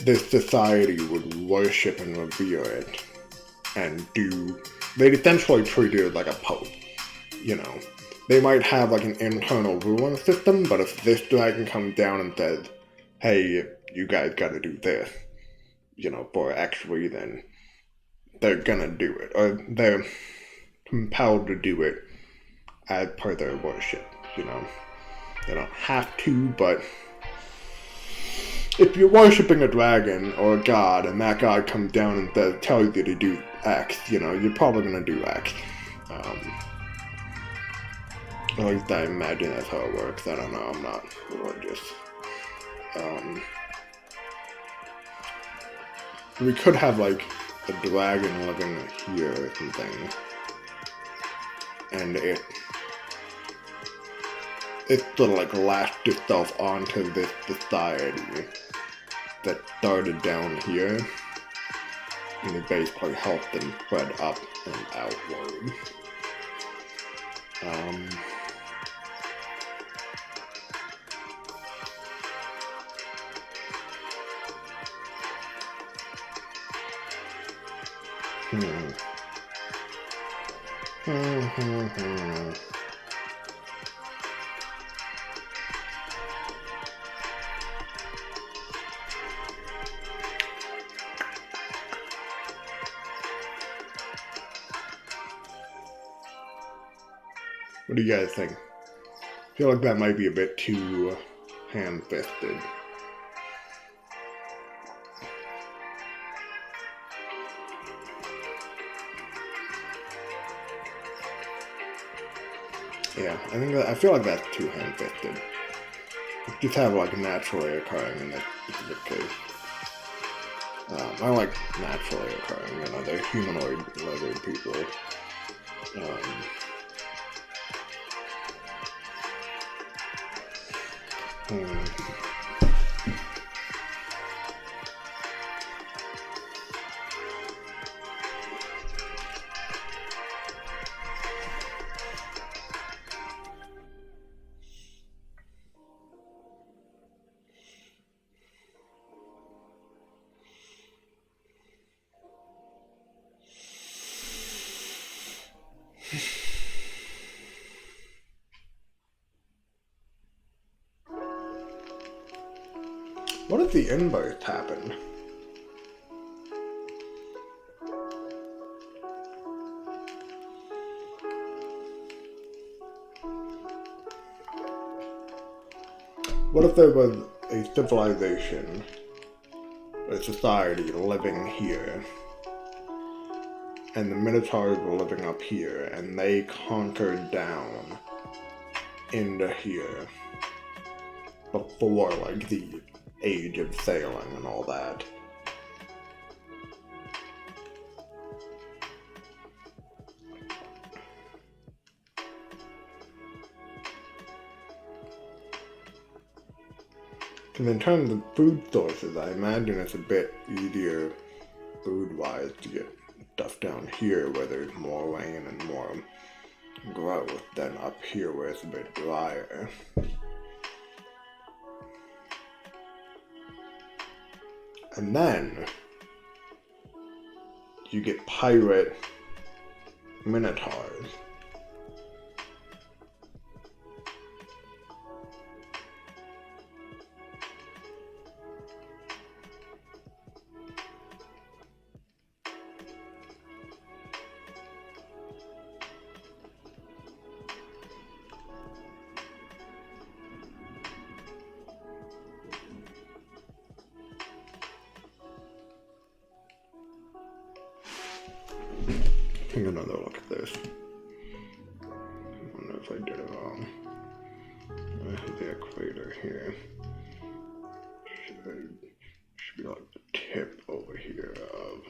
this society would worship and revere it, and they'd essentially treat it like a pope, They might have like an internal ruling system, but if this dragon comes down and says, hey, you guys gotta do this, for X reason, they're gonna do it, or they're compelled to do it as per their worship, They don't have to, but if you're worshipping a dragon or a god and that god comes down and tells you to do X, you're probably gonna do X. At least I imagine that's how it works. I don't know, I'm not religious. We could have like a dragon living here or something, and it sort of like latched itself onto this society that started down here, and it basically helped them spread up and outward. What do you guys think? I feel like that might be a bit too ham-fisted. Yeah, I feel like that's too ham-fisted. Just have like naturally occurring in this specific case. I like naturally occurring, they're humanoid lizard people. What if the inverse happened? What if there was a civilization, a society living here, and the Minotaurs were living up here, and they conquered down into here before, like, the age of sailing and all that? And in terms of food sources, I imagine it's a bit easier food-wise to get stuff down here where there's more rain and more growth than up here where it's a bit drier. And then you get pirate minotaurs. Take another look at this. I don't know if I did it wrong. I have the equator here. Should be like the tip over here of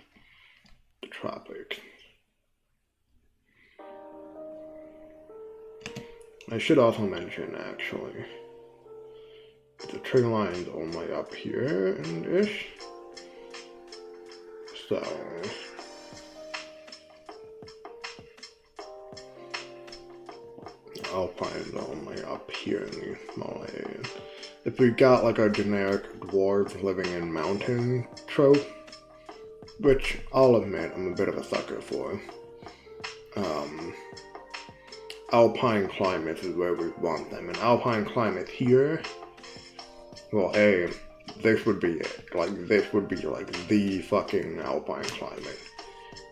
the tropics. I should also mention, actually, the tree line's only up here and ish. So Alpine's only up here in the small area. If we got like a generic dwarf living in mountain trope, which I'll admit I'm a bit of a sucker for, alpine climates is where we want them. And alpine climate here, well, this would be it. Like, this would be like the fucking alpine climate.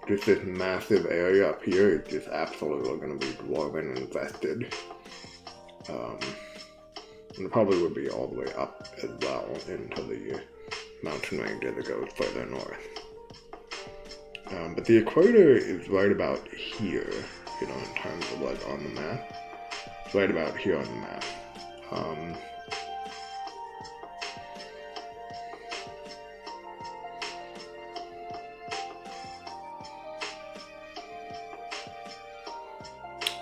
Just this massive area up here is just absolutely going to be dwarven and infested. And it probably would be all the way up as well into the mountain range as it goes further north. But the equator is right about here, you know, in terms of like on the map. It's right about here on the map.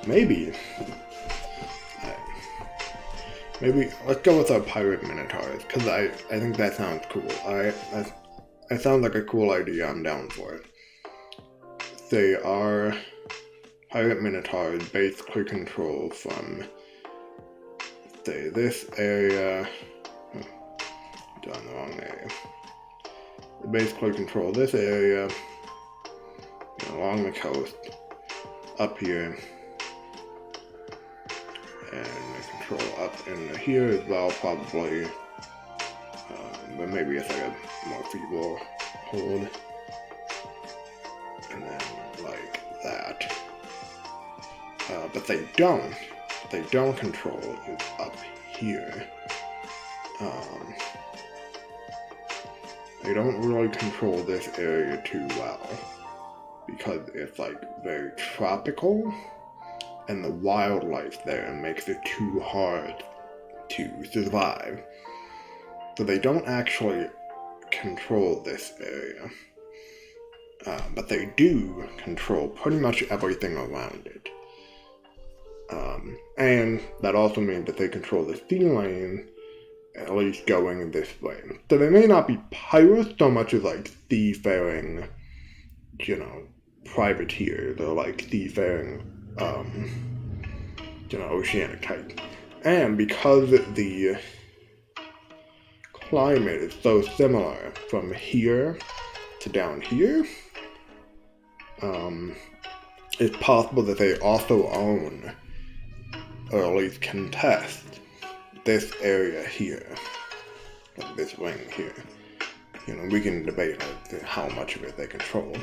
Maybe let's go with our pirate minotaurs, because I think that sounds cool. That sounds like a cool idea. I'm down for it. They are pirate minotaurs basically control from, say, this area. Done the wrong area. They basically control this area, you know, along the coast, up here. And they control up into here as well, probably. But maybe it's like a more feeble hold. And then like that. But they don't. What they don't control is up here. They don't really control this area too well. Because it's like very tropical. And the wildlife there makes it too hard to survive. So they don't actually control this area. But they do control pretty much everything around it. And that also means that they control the sea lane, at least going this way. So they may not be pirates so much as like seafaring, you know, privateers, or like seafaring you know, oceanic type. And because the climate is so similar from here to down here, it's possible that they also own, or at least contest, this area here. like this ring here. You know, we can debate how much of it they control.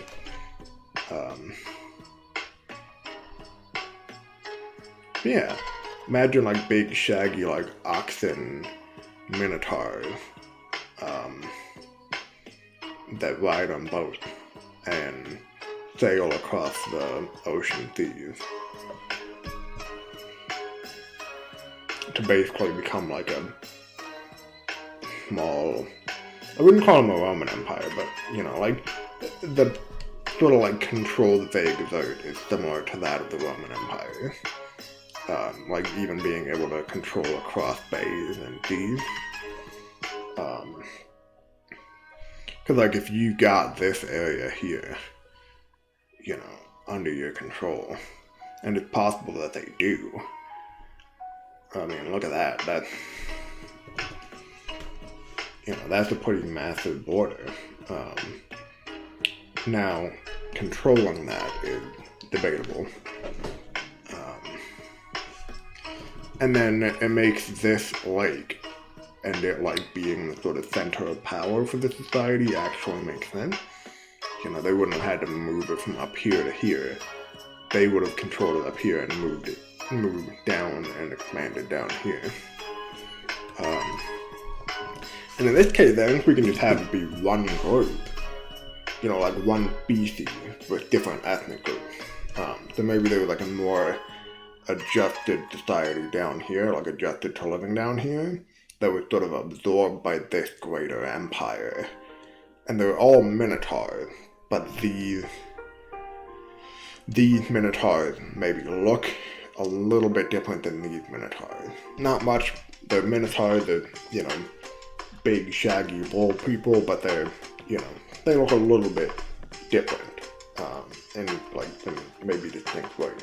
Yeah, imagine like big shaggy like oxen minotaurs that ride on boats and sail across the ocean seas to basically become like a small, I wouldn't call them a Roman Empire, but you know, like the sort of like control that they exert is similar to that of the Roman Empire. Like even being able to control across bays and seas. Because like if you got this area here, you know, under your control, and it's possible that they do. I mean, look at that. That's, you know, that's a pretty massive border. Now, controlling that is debatable. And then it makes this lake and it like being the sort of center of power for the society actually makes sense. You know, they wouldn't have had to move it from up here to here. They would have controlled it up here and moved down and expanded down here. And in this case, then, we can just have it be one group. You know, like one species with different ethnic groups. So maybe there was like a more adjusted society down here, like adjusted to living down here, that was sort of absorbed by this greater empire. And they're all minotaurs, but these minotaurs maybe look a little bit different than these minotaurs. Not much. They're minotaurs, they're, you know, big shaggy bull people, but they're, you know, they look a little bit different. In like in maybe distinct ways.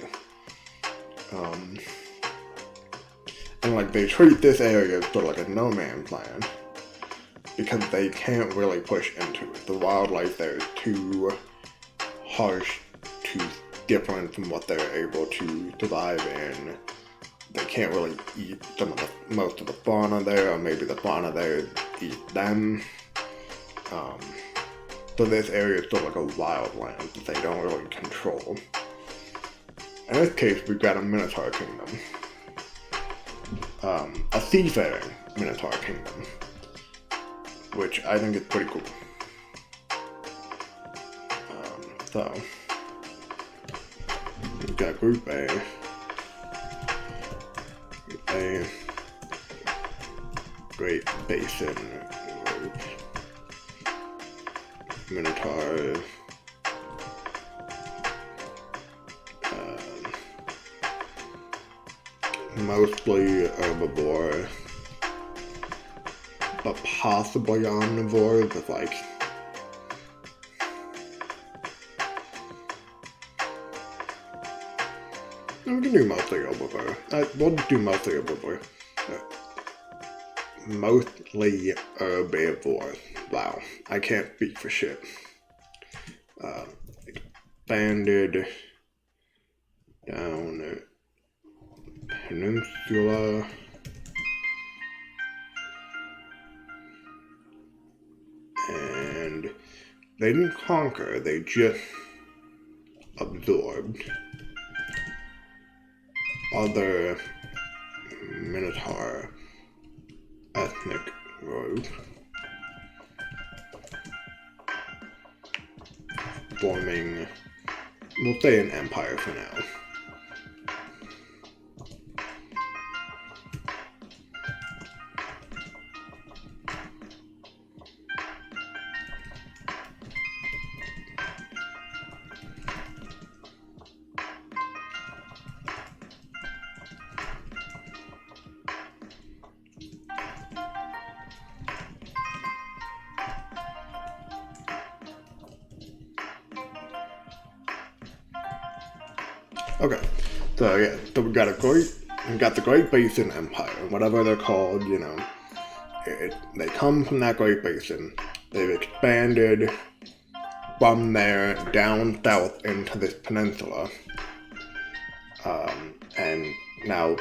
And like they treat this area as sort of like a no man's land because they can't really push into it. The wildlife there is too harsh, too different from what they're able to survive in. They can't really eat most of the fauna there, or maybe the fauna there eat them. So this area is sort of like a wild land that they don't really control. In this case, we've got a Minotaur kingdom. A seafaring Minotaur kingdom. Which I think is pretty cool. So, we've got Group A. Group A. Great Basin Group. Minotaur. Mostly herbivore, but possibly omnivore with like we can do mostly herbivore. We'll do mostly herbivore. Mostly herbivore. Wow, I can't speak for shit. Expanded down peninsula. And they didn't conquer, they just absorbed other Minotaur ethnic groups, forming, we'll say, an empire for now. Okay, so yeah, so we got the Great Basin Empire, whatever they're called, you know. They come from that Great Basin. They've expanded from there down south into this peninsula, and now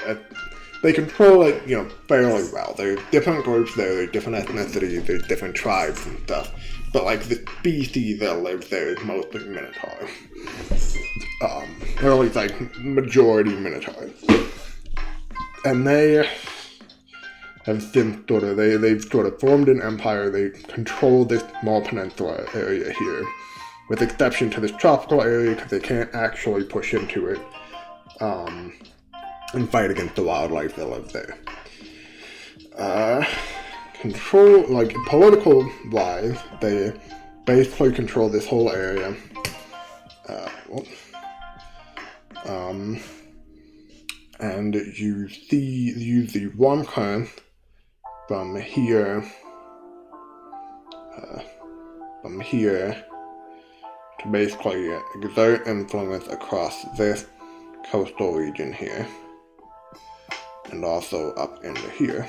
they control it, fairly well. There's different groups there, there's different ethnicities, there's different tribes and stuff. But, like, the species that lives there is mostly Minotaur. Or at least, like, majority Minotaur. And they have since they've sort of formed an empire. They control this small peninsula area here, with exception to this tropical area, because they can't actually push into it, and fight against the wildlife that lives there. Control, like, political-wise, they basically control this whole area. And use the warm current from here to basically exert influence across this coastal region here, and also up into here.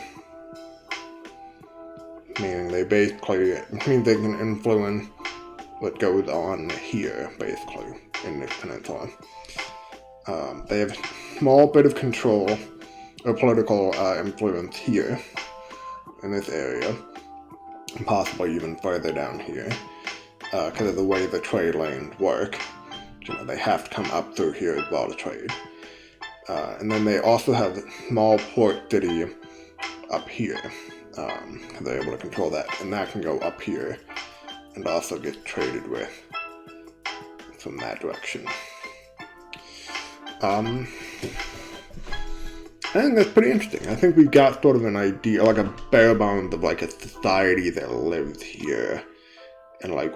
Meaning they can influence what goes on here, basically, in this peninsula. They have a small bit of control or political influence here, in this area, and possibly even further down here, because of the way the trade lanes work. They have to come up through here as well to trade. And then they also have a small port city up here, because they're able to control that, and that can go up here, and also get traded with from that direction. I think that's pretty interesting. I think we've got sort of an idea, like a bare bones of like a society that lives here, and like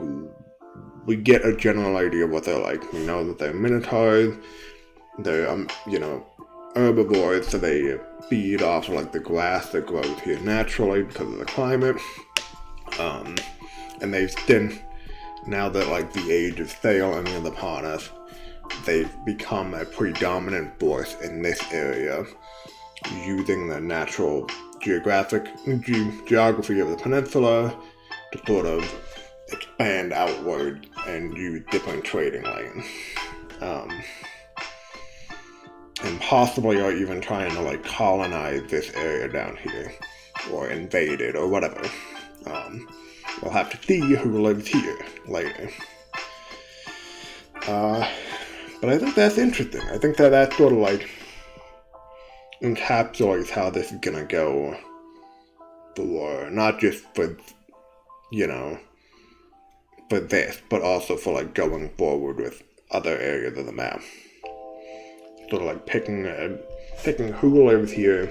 we get a general idea of what they're like. We know that they're minotaurs, they're herbivores, so they feed off of like the grass that grows here naturally because of the climate. And they've been, now that like the age of sailing is upon us, they've become a predominant force in this area, using the natural geography of the peninsula to sort of expand outward and use different trading lanes. And possibly are even trying to like colonize this area down here, or invade it, or whatever. We'll have to see who lives here later. But I think that's interesting. I think that sort of like encapsulates how this is gonna go for, not just for, for this, but also for like going forward with other areas of the map. Sort of like picking who lives here,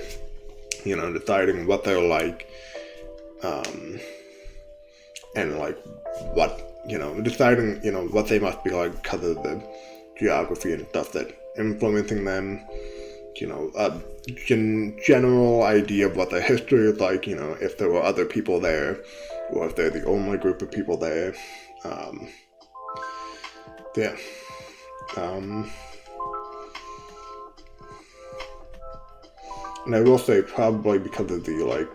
deciding what they're like, and like what, deciding, what they must be like because of the geography and stuff that influencing them, a general idea of what their history is like, if there were other people there, or if they're the only group of people there. And I will say, probably because of the like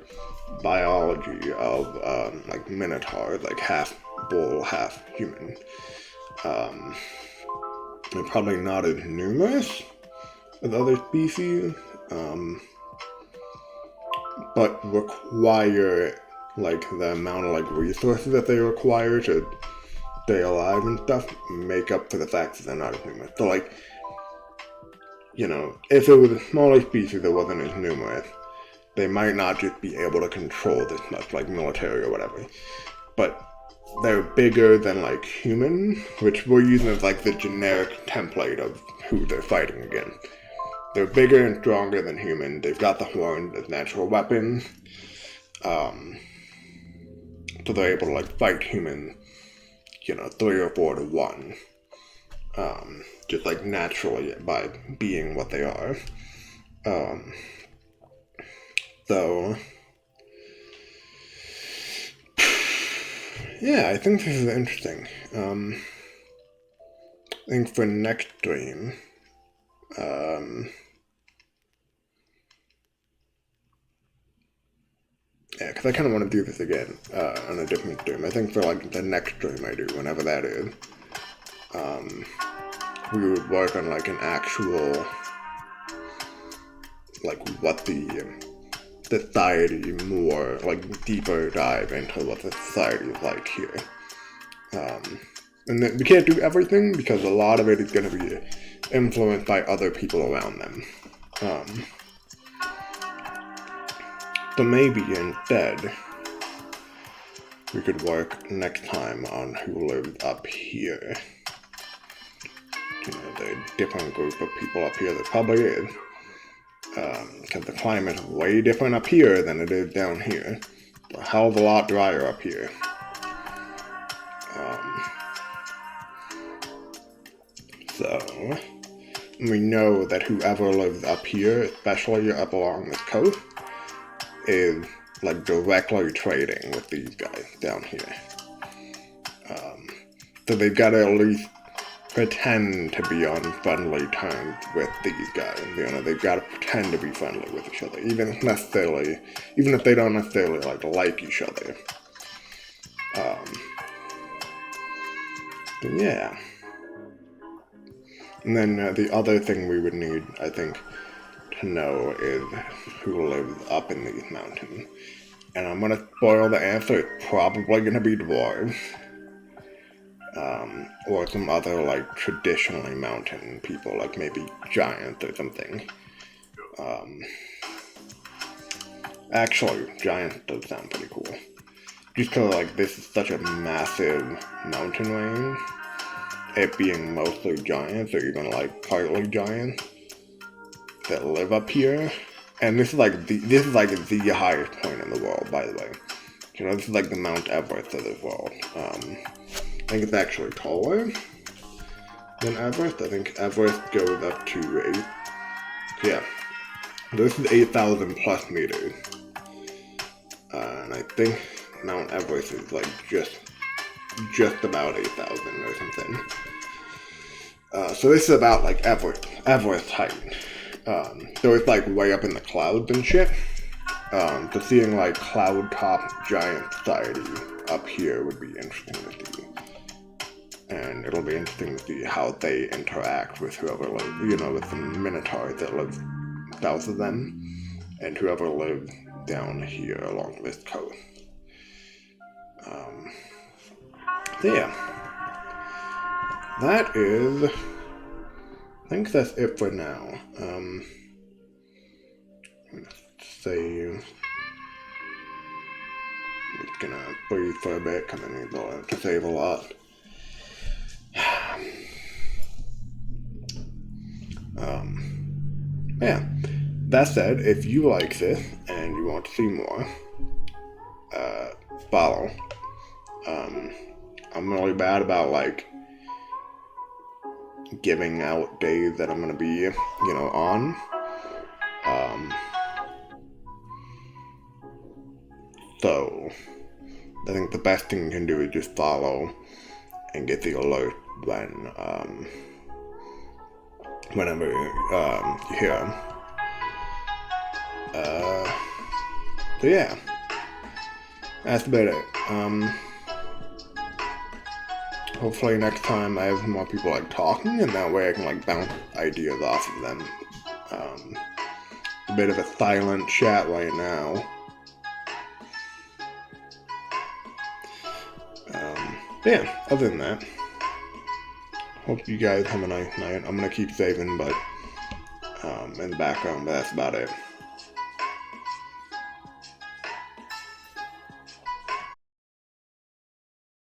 biology of like minotaurs, like half bull, half human, they're probably not as numerous as other species, but require like the amount of like resources that they require to stay alive and stuff make up for the fact that they're not as numerous. So like, if it was a smaller species that wasn't as numerous, they might not just be able to control this much, like military or whatever. But they're bigger than like human, which we're using as like the generic template of who they're fighting against. They're bigger and stronger than human. They've got the horns as natural weapons. So they're able to like fight humans, 3 or 4 to 1. Just like naturally by being what they are. So yeah, I think this is interesting. I think for next stream, yeah, because I kind of want to do this again on a different stream. I think for like the next stream I do, whenever that is, we would work on like an actual like what the society more, like deeper dive into what the society is like here. And then we can't do everything because a lot of it is going to be influenced by other people around them. So maybe instead we could work next time on who lives up here. You know, the different group of people up here, there probably is. Because the climate is way different up here than it is down here. A hell of a lot drier up here. So, we know that whoever lives up here, especially up along this coast, is like directly trading with these guys down here. So they've got to at least pretend to be on friendly terms with these guys. You know, they've got to pretend to be friendly with each other, even if they don't necessarily like each other. But yeah. And then the other thing we would need, I think, to know is who lives up in these mountains. And I'm gonna spoil the answer. It's probably gonna be dwarves. Or some other, like, traditionally mountain people, like maybe giants or something. Actually, giants does sound pretty cool. Just because, like, this is such a massive mountain range, it being mostly giants, or even, like, partly giants, that live up here. And this is like the highest point in the world, by the way. You know, this is like the Mount Everest of this world. I think it's actually taller than Everest. I think Everest goes up to 8. Yeah. This is 8,000 plus meters. And I think Mount Everest is like just about 8,000 or something. So this is about like Everest height. So it's like way up in the clouds and shit. So seeing like cloud top giant society up here would be interesting to see. And it'll be interesting to see how they interact with whoever lives, you know, with the Minotaurs that live south of them, and whoever lives down here along this coast. So yeah. That is, I think that's it for now. I'm gonna save. I'm just gonna breathe for a bit, because I need to save a lot. Yeah. That said, if you like this and you want to see more, follow. I'm really bad about like giving out days that I'm gonna be, you know, on. So I think the best thing you can do is just follow and get the alert when whenever you hear them. So yeah, that's about it. Hopefully next time I have more people like talking, and that way I can like bounce ideas off of them. A bit of a silent chat right now. Yeah, other than that, hope you guys have a nice night. I'm gonna keep saving, but in the background, but that's about it.